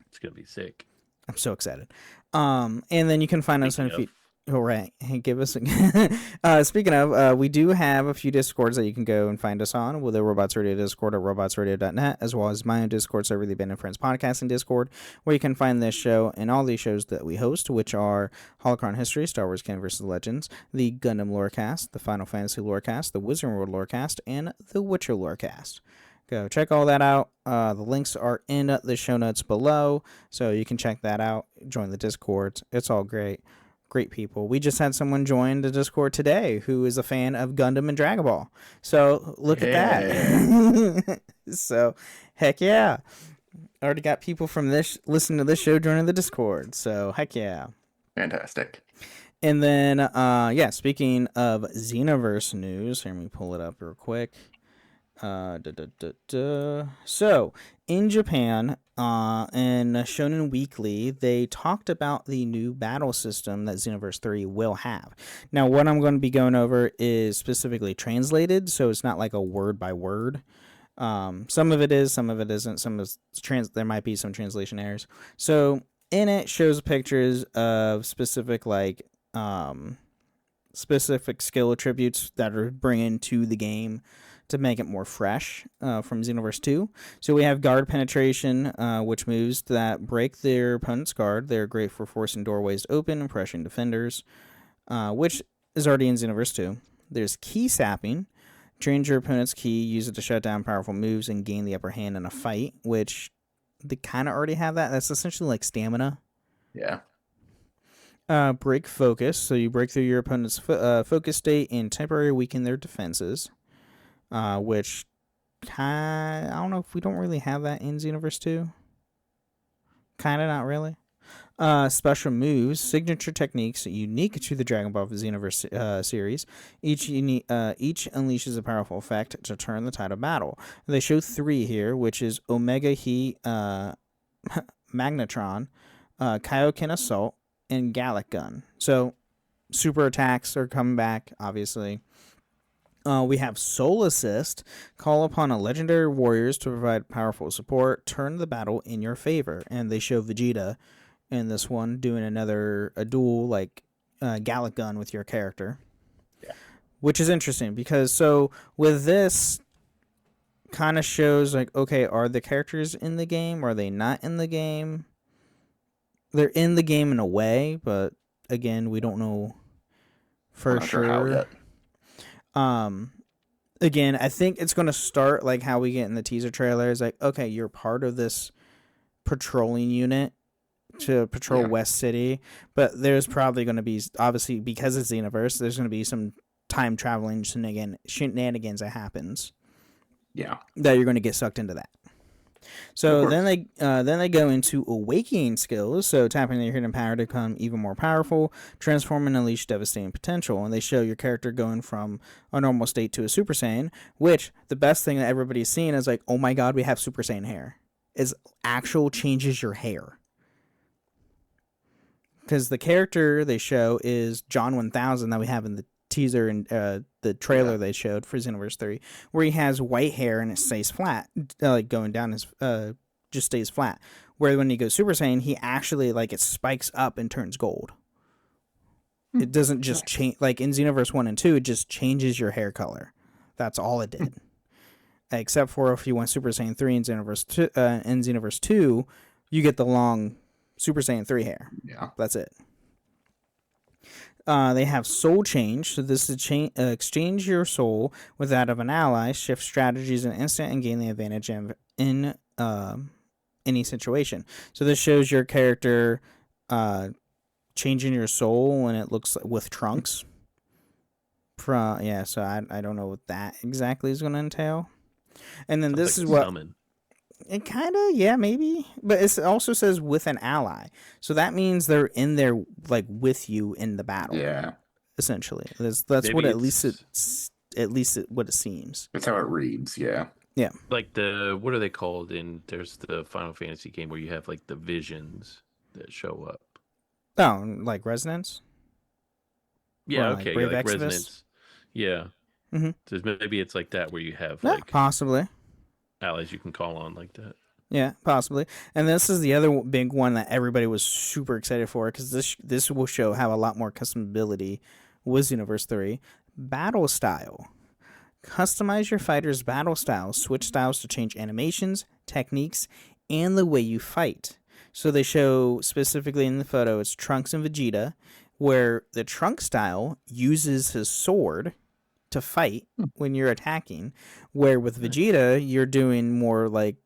It's gonna be sick. I'm so excited. And then you can find us on a few. All right. Give us a... Speaking of, we do have a few Discords that you can go and find us on with the Robots Radio Discord at robotsradio.net, as well as my own Discord server, the Abandoned Friends Podcasting Discord, where you can find this show and all these shows that we host, which are Holocron History, Star Wars Canon vs. Legends, the Gundam Lorecast, the Final Fantasy Lorecast, the Wizard World Lorecast, and the Witcher Lorecast. Go check all that out. The links are in the show notes below, so you can check that out. Join the Discord. It's all great. Great people. We just had someone join the Discord today who is a fan of Gundam and Dragon Ball. So look at that. So heck yeah. Already got people from this listening to this show joining the Discord. So heck yeah. Fantastic. And then speaking of Xenoverse news, here, let me pull it up real quick. So in Japan, in Shonen Weekly, they talked about the new battle system that Xenoverse 3 will have. Now, what I'm going to be going over is specifically translated, so it's not like a word by word. Some of it is, some of it isn't. There might be some translation errors. So in it shows pictures of specific like specific skill attributes that are bringing to the game to make it more fresh from Xenoverse 2. So we have guard penetration, which moves that break their opponent's guard. They're great for forcing doorways open and pressuring defenders, which is already in Xenoverse 2. There's key sapping. Drains your opponent's key, use it to shut down powerful moves and gain the upper hand in a fight, which they kind of already have that. That's essentially like stamina. Yeah. Break focus. So you break through your opponent's focus state and temporarily weaken their defenses, which I don't know if we don't really have that in Xenoverse 2. Kind of not really. Special moves, signature techniques unique to the Dragon Ball Xenoverse series. Each unleashes a powerful effect to turn the tide of battle. They show 3 here, which is Omega Heat, Magnetron, Kaioken Assault, and Gallic Gun. So, super attacks are coming back, obviously. We have Soul Assist. Call upon a legendary warriors to provide powerful support. Turn the battle in your favor. And they show Vegeta in this one doing a dual like Gallic Gun with your character. Yeah. Which is interesting because so with this kind of shows like, okay, are the characters in the game? Are they not in the game? They're in the game in a way, but again, we don't know for sure. Again, I think it's going to start like how we get in the teaser trailer. It's like, okay, you're part of this patrolling unit to patrol West City, but there's probably going to be, obviously, because it's the universe, there's going to be some time traveling shenanigans that happens. Yeah. That you're going to get sucked into that. So then they go into awakening skills. So tapping your hidden power to become even more powerful, transform and unleash devastating potential. And they show your character going from a normal state to a Super Saiyan, which the best thing that everybody's seen is like, oh my god, we have Super Saiyan hair. Is actual changes your hair. Because the character they show is John 1000 that we have in the teaser and the trailer they showed for Xenoverse 3, where he has white hair and it stays flat, like going down his just stays flat. Where when he goes Super Saiyan, he actually like it spikes up and turns gold. It doesn't just change like in Xenoverse 1 and 2. It just changes your hair color. That's all it did. Except for if you went Super Saiyan 3 in Xenoverse 2, you get the long Super Saiyan 3 hair. Yeah, that's it. They have soul change, so this is exchange your soul with that of an ally, shift strategies in an instant, and gain the advantage in any situation. So this shows your character changing your soul, and it looks like with Trunks. So I don't know what that exactly is going to entail. And then this is what. Summon. It kind of, maybe. But it also says with an ally. So that means they're in there, like, with you in the battle. Yeah. Essentially. That's what at least what it seems. That's how it reads, yeah. Yeah. Like what are they called there's the Final Fantasy game where you have, like, the visions that show up. Oh, like Resonance? Yeah, or okay. Brave Like Exodus? Resonance. Yeah. Mm-hmm. So maybe it's like that where you have, possibly. Allies you can call on like that. Yeah, possibly. And this is the other big one that everybody was super excited for because this will show how a lot more customability with Xenoverse 3. Battle style. Customize your fighter's battle style. Switch styles to change animations, techniques, and the way you fight. So they show specifically in the photo, it's Trunks and Vegeta, where the Trunks style uses his sword to fight when you're attacking, where with Vegeta you're doing more like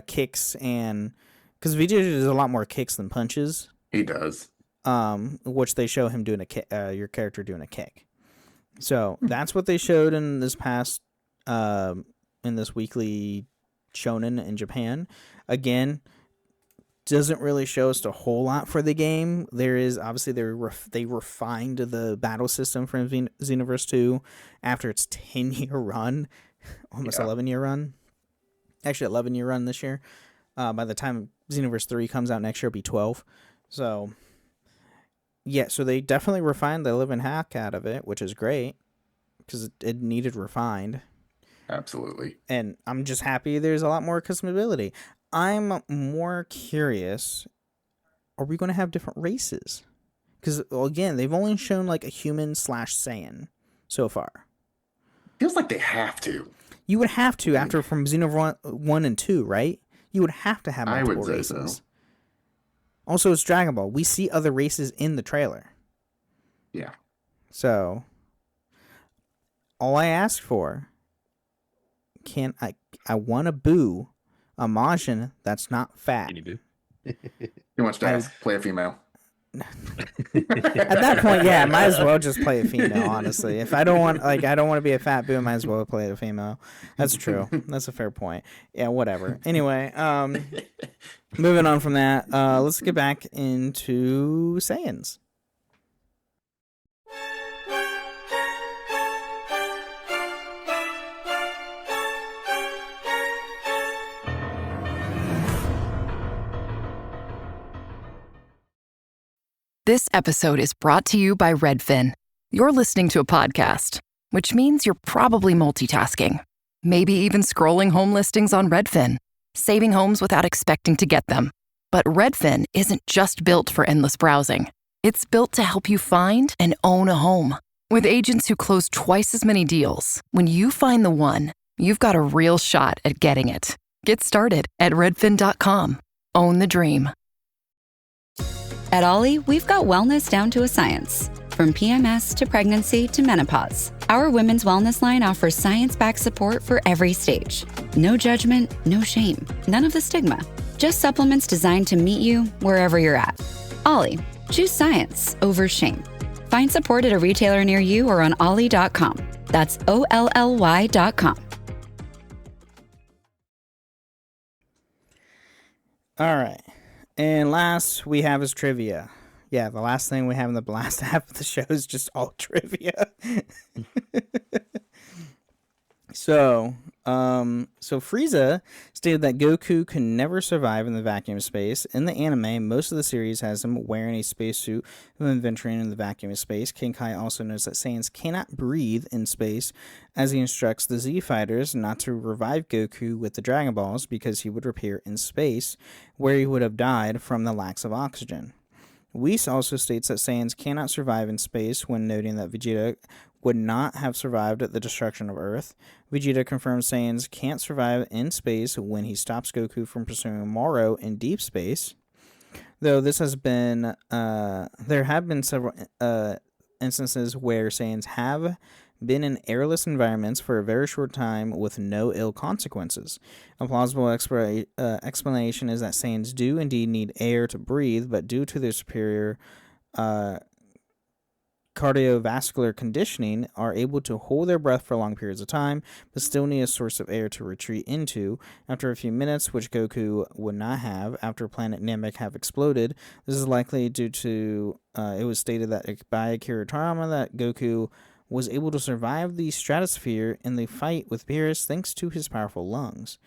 kicks, and because Vegeta does a lot more kicks than punches. He does. Which they show him doing your character doing a kick. So that's what they showed in this past in this weekly shonen in Japan. Again, doesn't really show us a whole lot for the game. There is obviously they refined the battle system from Xenoverse 2 after its 10-year run, almost 11-year run. Actually, 11-year run this year. By the time Xenoverse 3 comes out next year, it'll be 12. So, yeah, so they definitely refined the living heck out of it, which is great because it needed refined. Absolutely. And I'm just happy there's a lot more customability. I'm more curious, are we going to have different races? Because, again, they've only shown like a human / Saiyan so far. Feels like they have to. You would have to after from Xenoverse 1 and 2, right? You would have to have I multiple would say races. so. Also, it's Dragon Ball. We see other races in the trailer. Yeah. So, all I ask for, I want to boo a Majin that's not fat. Can you boo? Too much to ask. Play a female. At that point, yeah, I might as well just play a female, honestly. If I don't want to be a fat boo, I might as well play a female. That's true. That's a fair point. Yeah, whatever. Anyway, moving on from that, let's get back into Saiyans. This episode is brought to you by Redfin. You're listening to a podcast, which means you're probably multitasking. Maybe even scrolling home listings on Redfin, saving homes without expecting to get them. But Redfin isn't just built for endless browsing. It's built to help you find and own a home. With agents who close twice as many deals, when you find the one, you've got a real shot at getting it. Get started at redfin.com. Own the dream. At Ollie, we've got wellness down to a science. From PMS to pregnancy to menopause, our women's wellness line offers science-backed support for every stage. No judgment, no shame, none of the stigma. Just supplements designed to meet you wherever you're at. Ollie, choose science over shame. Find support at a retailer near you or on ollie.com. That's OLLY.com. All right. And last we have is trivia. Yeah, the last thing we have in the last half of the show is just all trivia. So Frieza stated that Goku could never survive in the vacuum of space. In the anime, most of the series has him wearing a spacesuit when venturing in the vacuum of space. King Kai also notes that Saiyans cannot breathe in space, as he instructs the Z Fighters not to revive Goku with the Dragon Balls because he would appear in space, where he would have died from the lack of oxygen. Whis also states that Saiyans cannot survive in space when noting that Vegeta would not have survived the destruction of Earth. Vegeta confirms Saiyans can't survive in space when he stops Goku from pursuing Moro in deep space. Though this has been, there have been several instances where Saiyans have been in airless environments for a very short time with no ill consequences. A plausible explanation is that Saiyans do indeed need air to breathe, but due to their superior cardiovascular conditioning, are able to hold their breath for long periods of time, but still need a source of air to retreat into. After a few minutes, which Goku would not have after planet Namek have exploded, this is likely due to, it was stated that by Akira Toriyama that Goku was able to survive the stratosphere in the fight with Beerus thanks to his powerful lungs.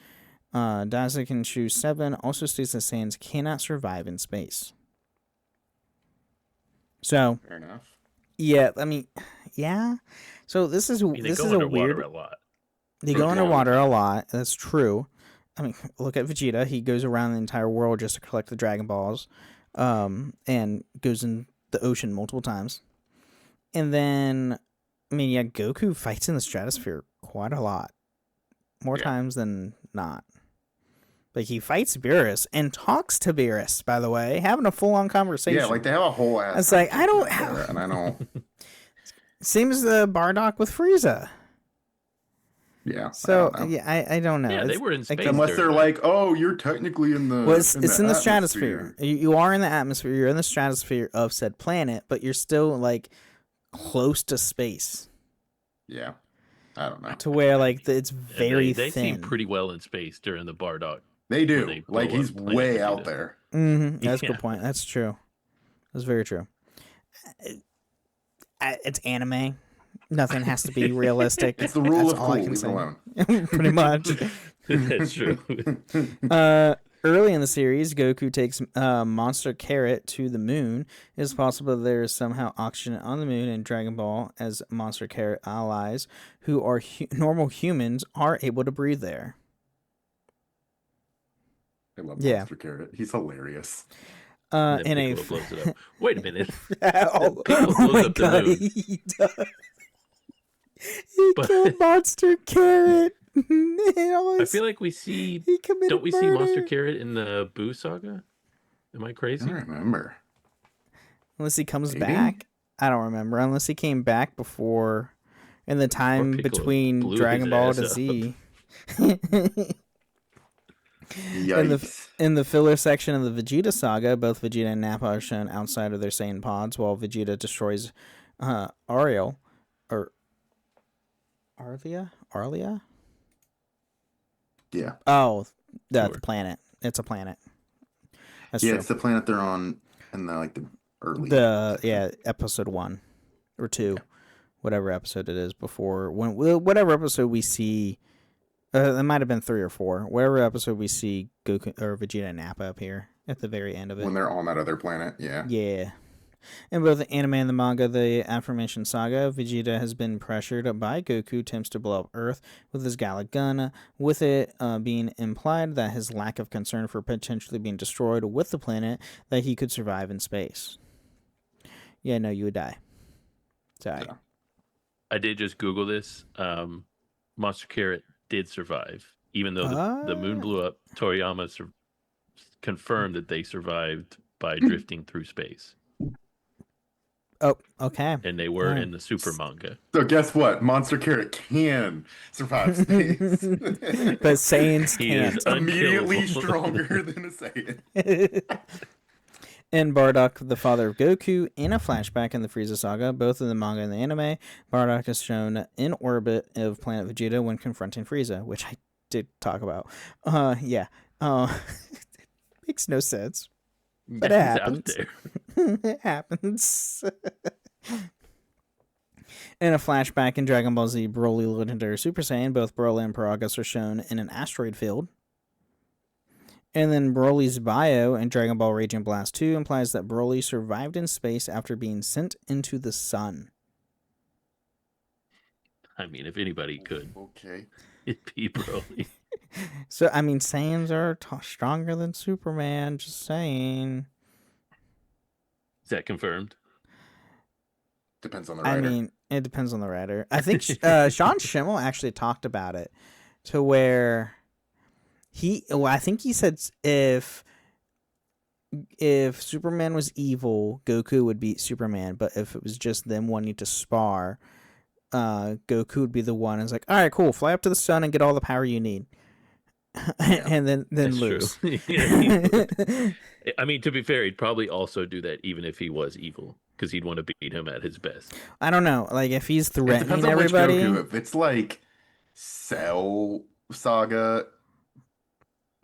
Daisuke 7 also states that Saiyans cannot survive in space. So, fair enough. Yeah, I mean, yeah. So this is this is a weird. A lot. They go underwater a lot. That's true. I mean, look at Vegeta. He goes around the entire world just to collect the Dragon Balls, and goes in the ocean multiple times. And then, I mean, yeah, Goku fights in the stratosphere quite a lot, more times than not. Like, he fights Beerus and talks to Beerus, by the way, having a full-on conversation. Yeah, like, they have a whole ass. It's like, I don't have... And I know. Same as the Bardock with Frieza. Yeah. So, I don't know. Yeah, they were in space. Unless they're like, oh, you're technically in the... Well, it's in the stratosphere. You are in the atmosphere. You're in the stratosphere of said planet, but you're still, like, close to space. Yeah. I don't know. To where, like, it's very they thin. They seem pretty well in space during the Bardock. They do. Like, he's way out there. Mm-hmm. That's a good point. That's true. That's very true. It's anime. Nothing has to be realistic. It's the rule of all cool. I can Leave say. it alone. Pretty much. That's true. Early in the series, Goku takes Monster Carrot to the moon. It is possible there is somehow oxygen on the moon, and Dragon Ball, as Monster Carrot allies, who are normal humans, are able to breathe there. I love Monster Carrot. He's hilarious. And then in a Piccolo blows it up. Wait a minute. oh, Piccolo oh blows my up the god, moon. he does. He killed Monster Carrot. I feel like we see. he committed Don't we see murder. Monster Carrot in the Boo saga? Am I I crazy? don't remember. Unless he comes Maybe? back. I don't remember. Unless he came back before, in the time Piccolo between blew Dragon his Ball ass to up. Z. Yikes. In the filler section of the Vegeta saga, both Vegeta and Nappa are shown outside of their Saiyan pods, while Vegeta destroys Ariel, or Arlia? Yeah. Oh, the Sure. planet. It's a planet. That's Yeah, true. it's the planet they're on in the early. Episode 1 or 2, whatever episode it is before whatever episode we see. It might have been 3 or 4. Whatever episode we see Goku or Vegeta and Nappa appear at the very end of it. When they're on that other planet, yeah. Yeah. In both the anime and the manga, the aforementioned saga, Vegeta has been pressured by Goku, attempts to blow up Earth with his Gallic gun, with it being implied that his lack of concern for potentially being destroyed with the planet, that he could survive in space. Yeah, no, you would die. Sorry. Yeah. I did just Google this. Monster Carrot did survive, even though the moon blew up. Toriyama confirmed that they survived by drifting through space. Oh, okay. And they were in the Super manga. So guess what? Monster Carrot can survive space. But Saiyans He can't. is Immediately unkillable. stronger than a Saiyan. And Bardock, the father of Goku, in a flashback in the Frieza saga, both in the manga and the anime, Bardock is shown in orbit of planet Vegeta when confronting Frieza, which I did talk about. Yeah. Makes no sense. But it He's happens. out there. It happens. In a flashback in Dragon Ball Z Broly Legendary Super Saiyan, both Broly and Paragus are shown in an asteroid field. And then Broly's bio in Dragon Ball Raging Blast 2 implies that Broly survived in space after being sent into the sun. I mean, if anybody could, Okay. it'd be Broly. So, I mean, Saiyans are stronger than Superman, just saying. Is that confirmed? Depends on the I writer. mean, it depends on the writer. I think Sean Schimmel actually talked about it to where I think he said if Superman was evil, Goku would beat Superman, but if it was just them wanting to spar, Goku would be the one who's like, all right, cool, fly up to the sun and get all the power you need. And then That's lose. true. Yeah, I mean, to be fair, he'd probably also do that even if he was evil, because he'd want to beat him at his best. I don't know. Like, if he's It threatening depends on everybody. which Goku. If it's like Cell Saga,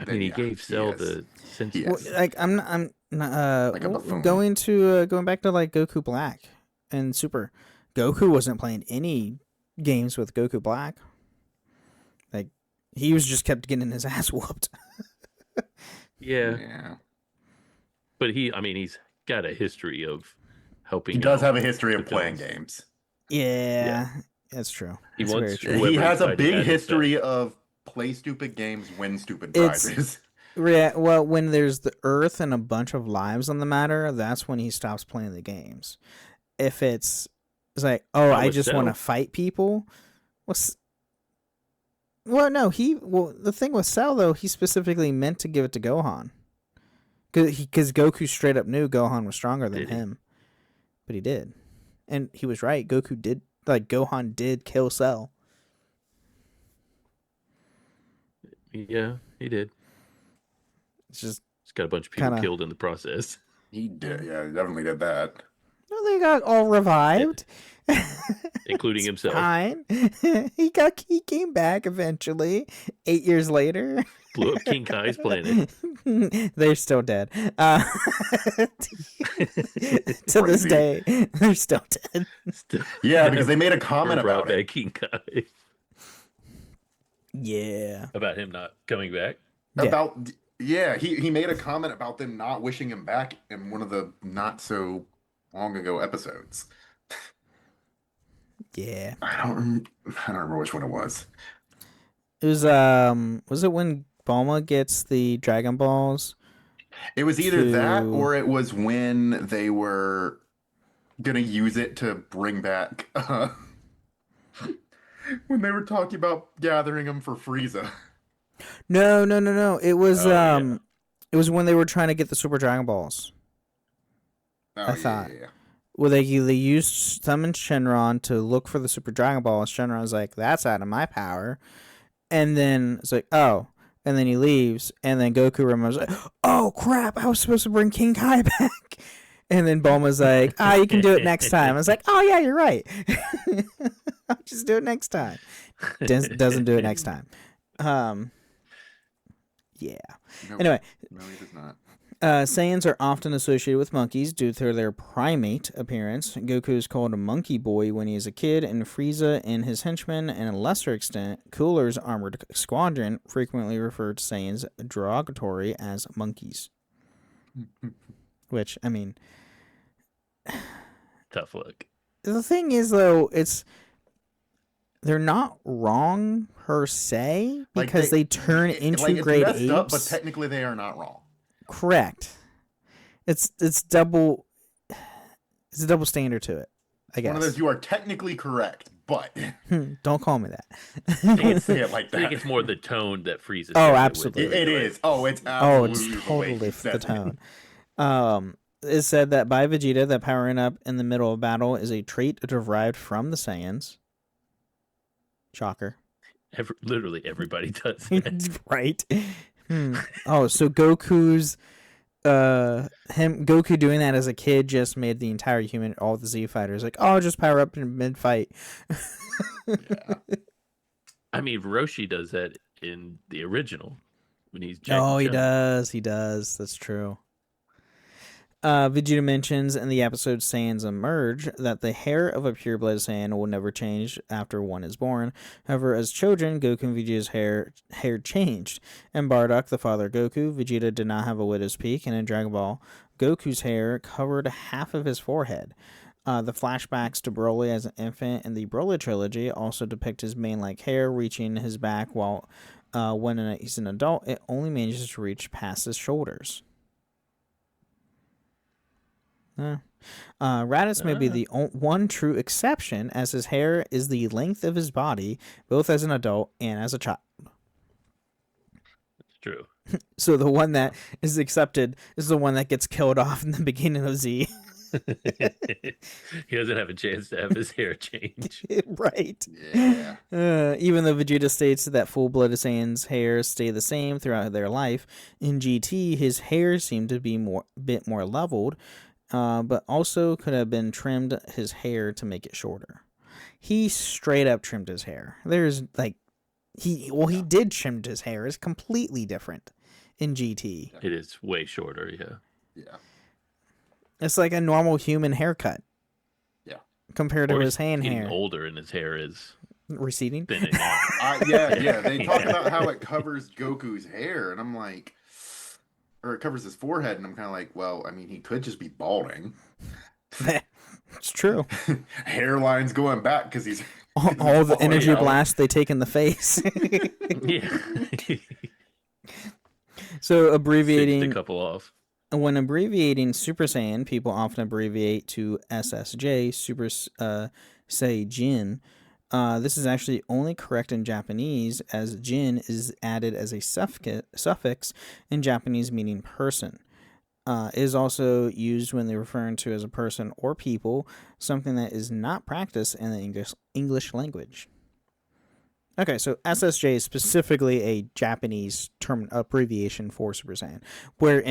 I then mean, he yeah, gave Cell is. the sense. He Well, is. like, I'm not Like a buffoon. going back to like Goku Black and Super. Goku wasn't playing any games with Goku Black. Like, he was just kept getting his ass whooped. Yeah, but he's got a history of helping. He does out have a history of the playing villains. games. Yeah, that's true. He That's wants very true. He Whoever has a fighting big at his history of play stupid games, win stupid It's- prizes. Well, when there's the Earth and a bunch of lives on the matter, that's when he stops playing the games. If it's like, oh, Not I with just want to Cell. fight people. The thing with Cell, though, he specifically meant to give it to Gohan. Because Goku straight up knew Gohan was stronger than Did he? him. But he did. And he was right. Gohan did kill Cell. Yeah, he did. It's just, He's got a bunch of people Kinda- killed in the process. He did, yeah, he definitely did that. no, they got all revived. Including It's himself. Fine. He came back eventually, 8 years later. Blew up King Kai's planet. They're still dead. To this Crazy. day, they're still dead. Still- Yeah, because they made a comment Brought about back it. King Kai. Yeah. About him not coming back. He made a comment about them not wishing him back in one of the not so long ago episodes. Yeah. I don't remember which one it was. It was it when Bulma gets the Dragon Balls It was either that or it was when they were gonna use it to bring back when they were talking about gathering them for Frieza. No. It was it was when they were trying to get the Super Dragon Balls. I thought. Yeah. Well, they used summon Shenron to look for the Super Dragon Ball. Shenron's like, that's out of my power. And then it's like, oh. And then he leaves. And then Goku remembers, like, oh, crap. I was supposed to bring King Kai back. And then Bulma's like, you can do it next time. I was like, oh, yeah, you're right. I'll just do it next time. Doesn't do it next time. Yeah. Nope. Anyway. No, he does not. Saiyans are often associated with monkeys due to their primate appearance. Goku is called a monkey boy when he is a kid, and Frieza and his henchmen, and a lesser extent, Cooler's armored squadron, frequently refer to Saiyans derogatory as monkeys. Which, I mean... Tough look. The thing is, though, they're not wrong per se, because they turn into great apes. Up, but technically they are not wrong. Correct. It's double. It's a double standard to it. I guess. One of those, you are technically correct, but don't call me that. Don't say it like that. I think it's more the tone that Frieza. Oh, absolutely. It is. Oh, it's absolutely. It's totally the tone. It's said that by Vegeta that powering up in the middle of battle is a trait derived from the Saiyans. Shocker. Literally everybody does that. Right. Oh, so Goku's Goku doing that as a kid just made the entire all the Z fighters like, oh, just power up in mid fight. Yeah. I mean, Roshi does that in the original when he's Jackie Oh, he Chan. does. He does. That's true. Vegeta mentions in the episode Saiyans Emerge that the hair of a pure-blooded Saiyan will never change after one is born. However, as children, Goku and Vegeta's hair changed. In Bardock, the father of Goku, Vegeta did not have a widow's peak, and in Dragon Ball, Goku's hair covered half of his forehead. The flashbacks to Broly as an infant in the Broly trilogy also depict his mane-like hair reaching his back, while when he's an adult, it only manages to reach past his shoulders. Raditz may be the one true exception, as his hair is the length of his body, both as an adult and as a child. It's true. So the one that is accepted is the one that gets killed off in the beginning of Z. He doesn't have a chance to have his hair change. Right. Yeah. Even though Vegeta states that full-blooded Saiyans' hair stay the same throughout their life, in GT his hair seemed to be bit more leveled, but also could have been trimmed his hair to make it shorter. He straight up trimmed his hair. There's he did trim his hair. It's completely different in GT. It is way shorter, yeah. Yeah. It's like a normal human haircut. Yeah. Compared to his hand getting hair. Older and his hair is receding. Thinning out. Yeah. They talk about how it covers Goku's hair, and I'm like, or it covers his forehead, and I'm kind of like, well, I mean, he could just be balding. It's true. Hairline's going back because he's all the energy blast they take in the face. Yeah. So abbreviating a couple off. When abbreviating Super Saiyan, people often abbreviate to SSJ, Super Saiyajin. This is actually only correct in Japanese, as jin is added as a suffix in Japanese meaning person. It is also used when they're referring to as a person or people, something that is not practiced in the English language. Okay, so SSJ is specifically a Japanese term abbreviation for Super Saiyan, where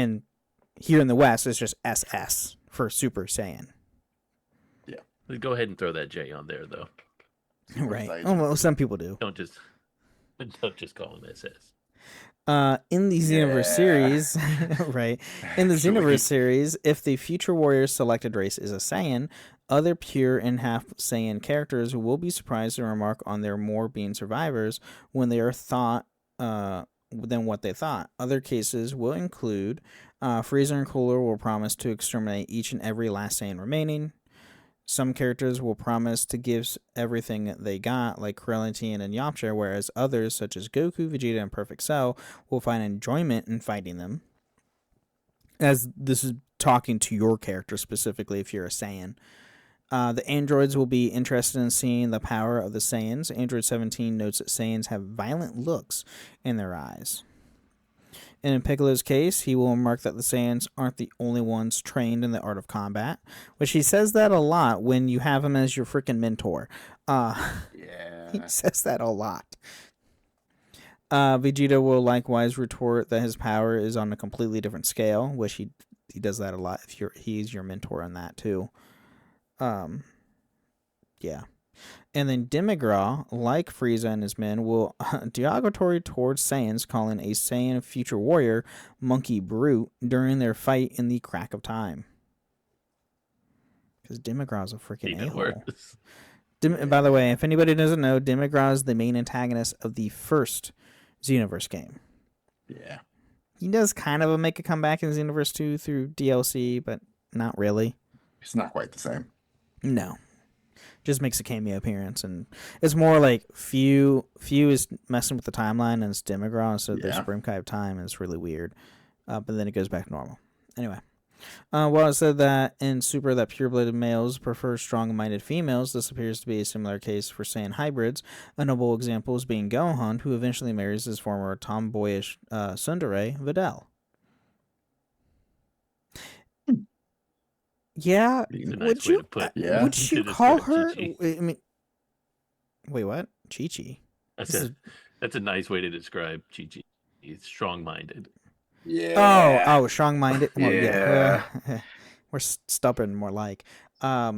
here in the West it's just SS for Super Saiyan. Yeah, go ahead and throw that J on there, though. Right. Oh, well, some people do. Don't just call him SS. In the Xenoverse series, right? In the Xenoverse series, if the Future Warriors selected race is a Saiyan, other pure and half Saiyan characters will be surprised and remark on their more being survivors when they are thought than what they thought. Other cases will include Frieza and Cooler will promise to exterminate each and every last Saiyan remaining. Some characters will promise to give everything they got, like Krillin and Yamcha, whereas others, such as Goku, Vegeta, and Perfect Cell, will find enjoyment in fighting them. as this is talking to your character specifically if you're a Saiyan. The androids will be interested in seeing the power of the Saiyans. Android 17 notes that Saiyans have violent looks in their eyes. And in Piccolo's case, he will remark that the Saiyans aren't the only ones trained in the art of combat, which he says that a lot when you have him as your freaking mentor. Yeah. He says that a lot. Vegeta will likewise retort that his power is on a completely different scale, which he does that a lot if he's your mentor on that too. Yeah. And then Demigra, like Frieza and his men, will derogatory towards Saiyans, calling a Saiyan future warrior Monkey Brute during their fight in the Crack of Time. Because Demigra is a freaking a-hole. By the way, if anybody doesn't know, Demigra is the main antagonist of the first Xenoverse game. Yeah. He does kind of make a comeback in Xenoverse 2 through DLC, but not really. It's not quite the same. No. Just makes a cameo appearance, and it's more like Few is messing with the timeline, and it's Demigra, so there's Spring Kai of Time, and it's really weird. But then it goes back to normal. Anyway. While it said that in Super that pure-blooded males prefer strong-minded females, this appears to be a similar case for Saiyan hybrids. A notable example is being Gohan, who eventually marries his former tomboyish tsundere, Videl. Yeah, would you call her? I mean, wait, what? Chi-Chi? That's a nice way to describe Chi-Chi. He's strong-minded. Yeah. Oh, strong-minded. Well, yeah. We're stubborn, more like. I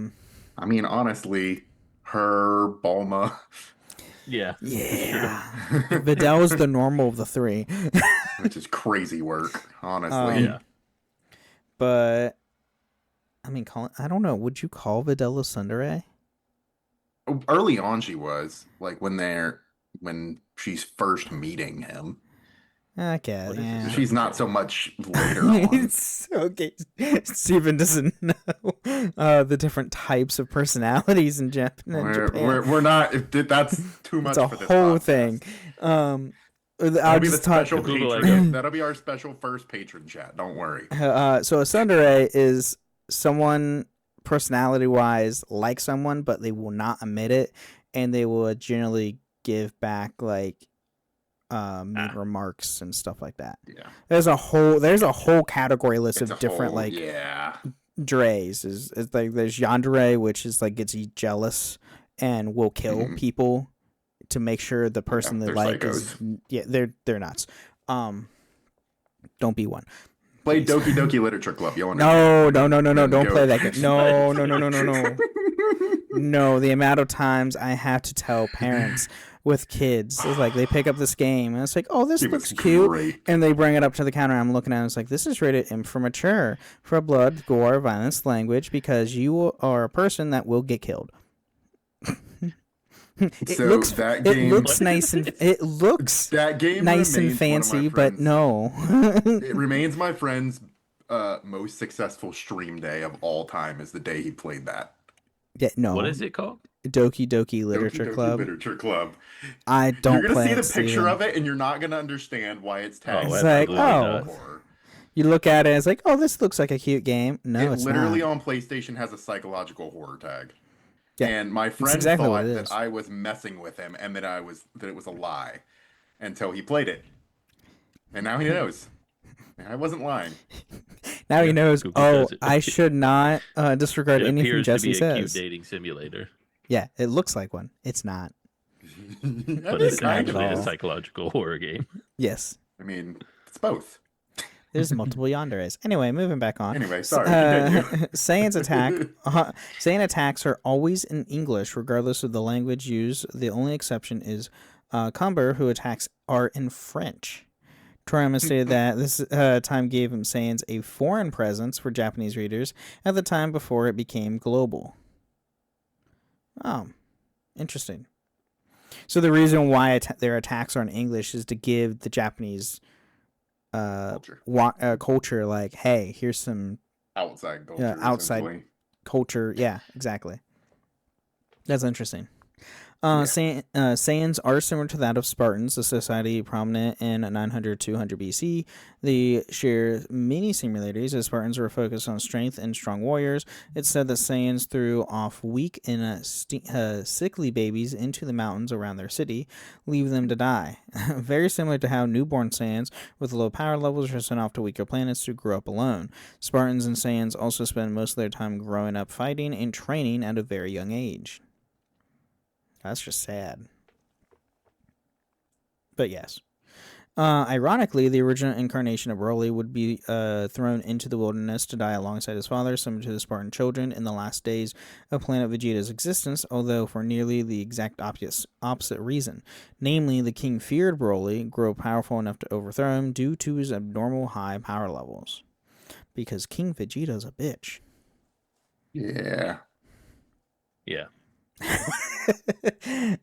mean, honestly, her Bulma. Yeah. Videl is the normal of the three, which is crazy work, honestly. Yeah. But I mean, I don't know. Would you call Videl a tsundere? Early on, she was like when she's first meeting him. Okay, yeah. She's not so much later on. Okay, Steven doesn't know the different types of personalities in Japan. We're not. That's too much. It's a for this whole podcast. thing. That'll be the special patron. That'll be our special first patron chat. Don't worry. So a tsundere is someone personality-wise like someone, but they will not admit it, and they will generally give back like mean remarks and stuff like that. Yeah. There's a whole category list of different Dre's. It's like there's yandere, which is like gets jealous and will kill people to make sure the person they like psychos. They're nuts. Don't be one. Play Doki Doki Literature Club. You'll No, don't play that game. No. No, the amount of times I have to tell parents with kids, it's like they pick up this game and it's like, oh, this looks cute, great. And they bring it up to the counter and I'm looking at it and it's like, this is rated M for mature, for blood, gore, violence, language, because you are a person that will get killed. It looks nice and fancy, but no. It remains my friend's most successful stream day of all time is the day he played that. Yeah, no. What is it called? Doki Doki Literature Club. Literature Club. I don't. You're gonna see the picture of it, and you're not gonna understand why it's tagged. It's like, you look at it, it's like, oh, this looks like a cute game. No, it's literally not. On PlayStation has a psychological horror tag. Yeah, and my friend exactly thought that I was messing with him, and that it was a lie, until he played it, and now he knows. I wasn't lying. Now he knows. I should not disregard anything Jesse says. A cute dating simulator. Yeah, it looks like one. It's not. But it's actually a psychological horror game. Yes. I mean, it's both. There's multiple yanderes. Anyway, moving back on. Anyway, sorry. Saiyan attacks are always in English, regardless of the language used. The only exception is Cumber, who attacks are in French. Toriyama stated that this time gave him Saiyans a foreign presence for Japanese readers at the time before it became global. Oh, interesting. So the reason why their attacks are in English is to give the Japanese culture like, hey, here's some outside culture. Outside culture. Yeah, exactly. That's interesting. Saiyans are similar to that of Spartans, a society prominent in 900 to 100 BC. They share many similarities, as Spartans were focused on strength and strong warriors. It's said that Saiyans threw off weak and sickly babies into the mountains around their city, leave them to die. Very similar to how newborn Saiyans with low power levels are sent off to weaker planets to grow up alone. Spartans and Saiyans also spend most of their time growing up fighting and training at a very young age. That's just sad. But yes. Ironically, the original incarnation of Broly would be thrown into the wilderness to die alongside his father, similar to the Spartan children in the last days of Planet Vegeta's existence, although for nearly the exact opposite reason. Namely, the king feared Broly grow powerful enough to overthrow him due to his abnormal high power levels. Because King Vegeta's a bitch. Yeah. Yeah.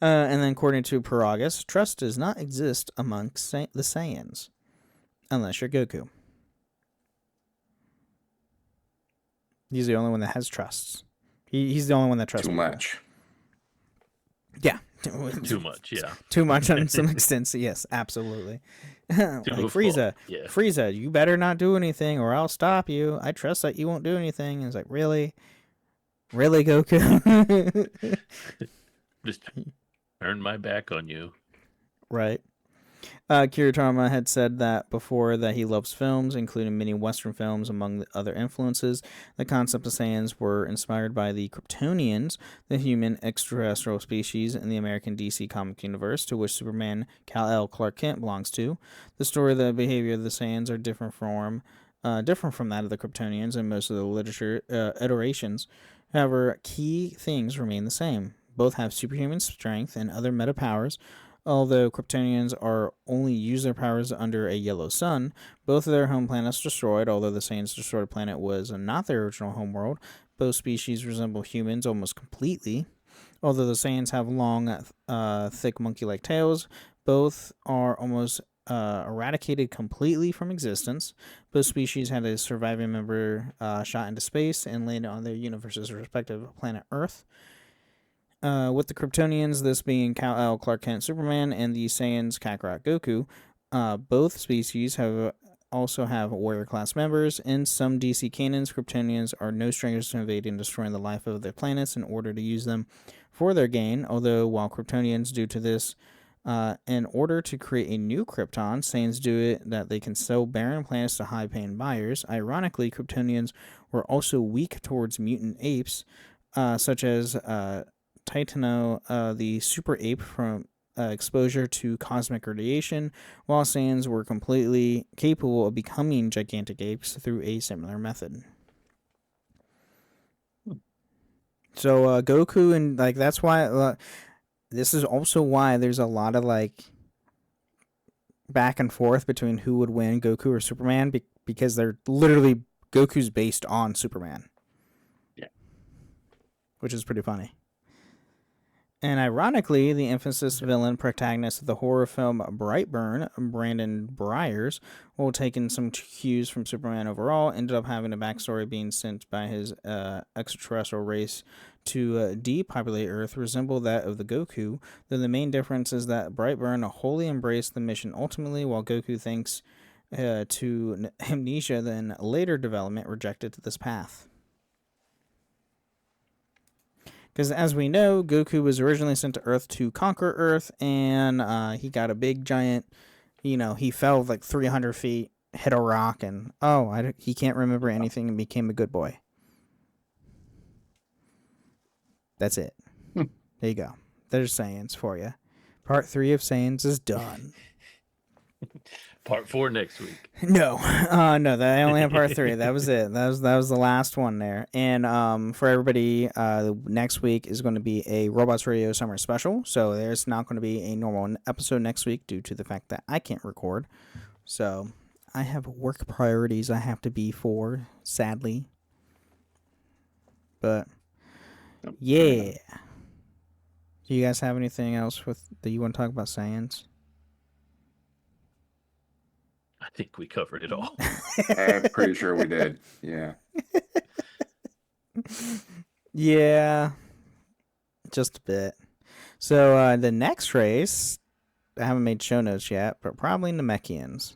And then according to Paragus, trust does not exist amongst the Saiyans. Unless you're Goku. He's the only one that has trusts. He's the only one that trusts too much. Yeah. Too much, yeah. Too much on some extent, yes, absolutely. Like Frieza. Yeah. Frieza, you better not do anything or I'll stop you. I trust that you won't do anything. And it's like, really? Really, Goku? Just turn my back on you. Right. Kiritama had said that before that he loves films, including many Western films among the other influences. The concept of Saiyans were inspired by the Kryptonians, the human extraterrestrial species in the American DC comic universe, to which Superman Kal-El Clark Kent belongs to. The story and the behavior of the Saiyans are different from that of the Kryptonians in most of the literature iterations. However, key things remain the same. Both have superhuman strength and other meta powers. Although Kryptonians are only use their powers under a yellow sun, both of their home planets destroyed. Although the Saiyans' destroyed planet was not their original homeworld, both species resemble humans almost completely. Although the Saiyans have long, thick monkey-like tails, both are almost eradicated completely from existence. Both species had a surviving member shot into space and landed on their universe's respective planet Earth. With the Kryptonians, this being Kal-El, Clark Kent, Superman, and the Saiyans, Kakarot, Goku, both species also have warrior-class members. In some DC canons, Kryptonians are no strangers to invading and destroying the life of their planets in order to use them for their gain, although while Kryptonians do to this in order to create a new Krypton, Saiyans do it that they can sell barren planets to high-paying buyers. Ironically, Kryptonians were also weak towards mutant apes, such as Titano, the super ape from exposure to cosmic radiation, while Saiyans were completely capable of becoming gigantic apes through a similar method. So Goku and that's why this is also why there's a lot of back and forth between who would win, Goku or Superman, because they're literally Goku's based on Superman. Yeah, which is pretty funny. And ironically, the infamous villain protagonist of the horror film Brightburn, Brandon Byers, while taking some cues from Superman overall, ended up having a backstory being sent by his extraterrestrial race to depopulate Earth resemble that of the Goku, though the main difference is that Brightburn wholly embraced the mission ultimately, while Goku, thanks to amnesia, then later development, rejected this path. Because as we know, Goku was originally sent to Earth to conquer Earth, and he got a big giant, he fell 300 feet, hit a rock, and he can't remember anything and became a good boy. That's it. There you go. There's Saiyans for you. Part 3 of Saiyans is done. Part 4 next week. No, that I only have part 3. That was it. That was the last one there. And for everybody, next week is going to be a Robots Radio Summer Special. So there's not going to be a normal episode next week due to the fact that I can't record. So I have work priorities I have to be for, sadly. But yeah. Do you guys have anything else that you want to talk about Saiyans? I think we covered it all. I'm pretty sure we did. Yeah. Yeah. Just a bit. So the next race, I haven't made show notes yet, but probably Namekians.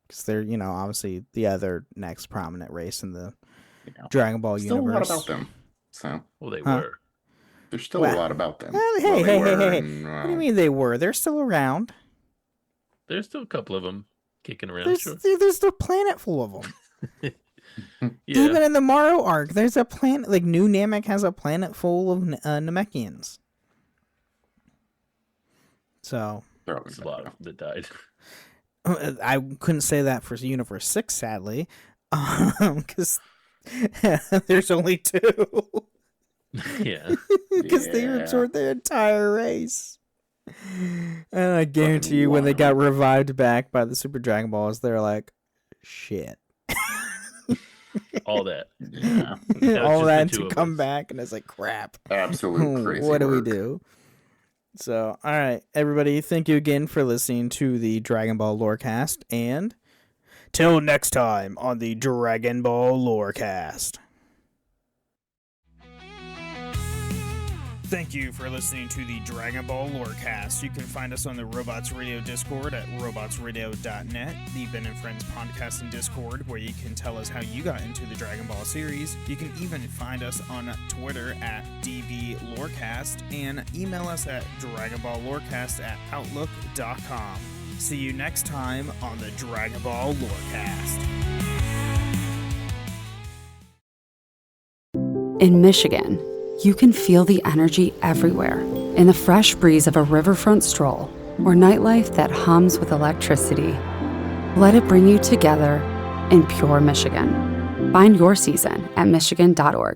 Because they're, obviously the other next prominent race in the Dragon Ball Still universe. Still a lot about them. So. Well, they were. There's still a lot about them. Hey. What do you mean they were? They're still around. There's still a couple of them kicking around. There's a planet full of them. Yeah. Even in the Morrow arc, there's a planet, like New Namek has a planet full of Namekians. So. There's a lot of them that died. I couldn't say that for Universe 6, sadly. Because there's only 2. Yeah. Because they absorbed their entire race. And I guarantee you, when they got revived back by the Super Dragon Balls, they're like, shit. All that. Yeah. All that to come back, and it's like, crap. Absolute crazy What do work. we do? So, all right, everybody, thank you again for listening to the Dragon Ball Lorecast, and till next time on the Dragon Ball Lorecast. Thank you for listening to the Dragon Ball Lorecast. You can find us on the Robots Radio Discord at robotsradio.net, the Ben and Friends podcast and Discord, where you can tell us how you got into the Dragon Ball series. You can even find us on Twitter at DBLorecast and email us at DragonBallLorecast@outlook.com. See you next time on the Dragon Ball Lorecast. In Michigan, you can feel the energy everywhere in the fresh breeze of a riverfront stroll or nightlife that hums with electricity. Let it bring you together in pure Michigan. Find your season at Michigan.org.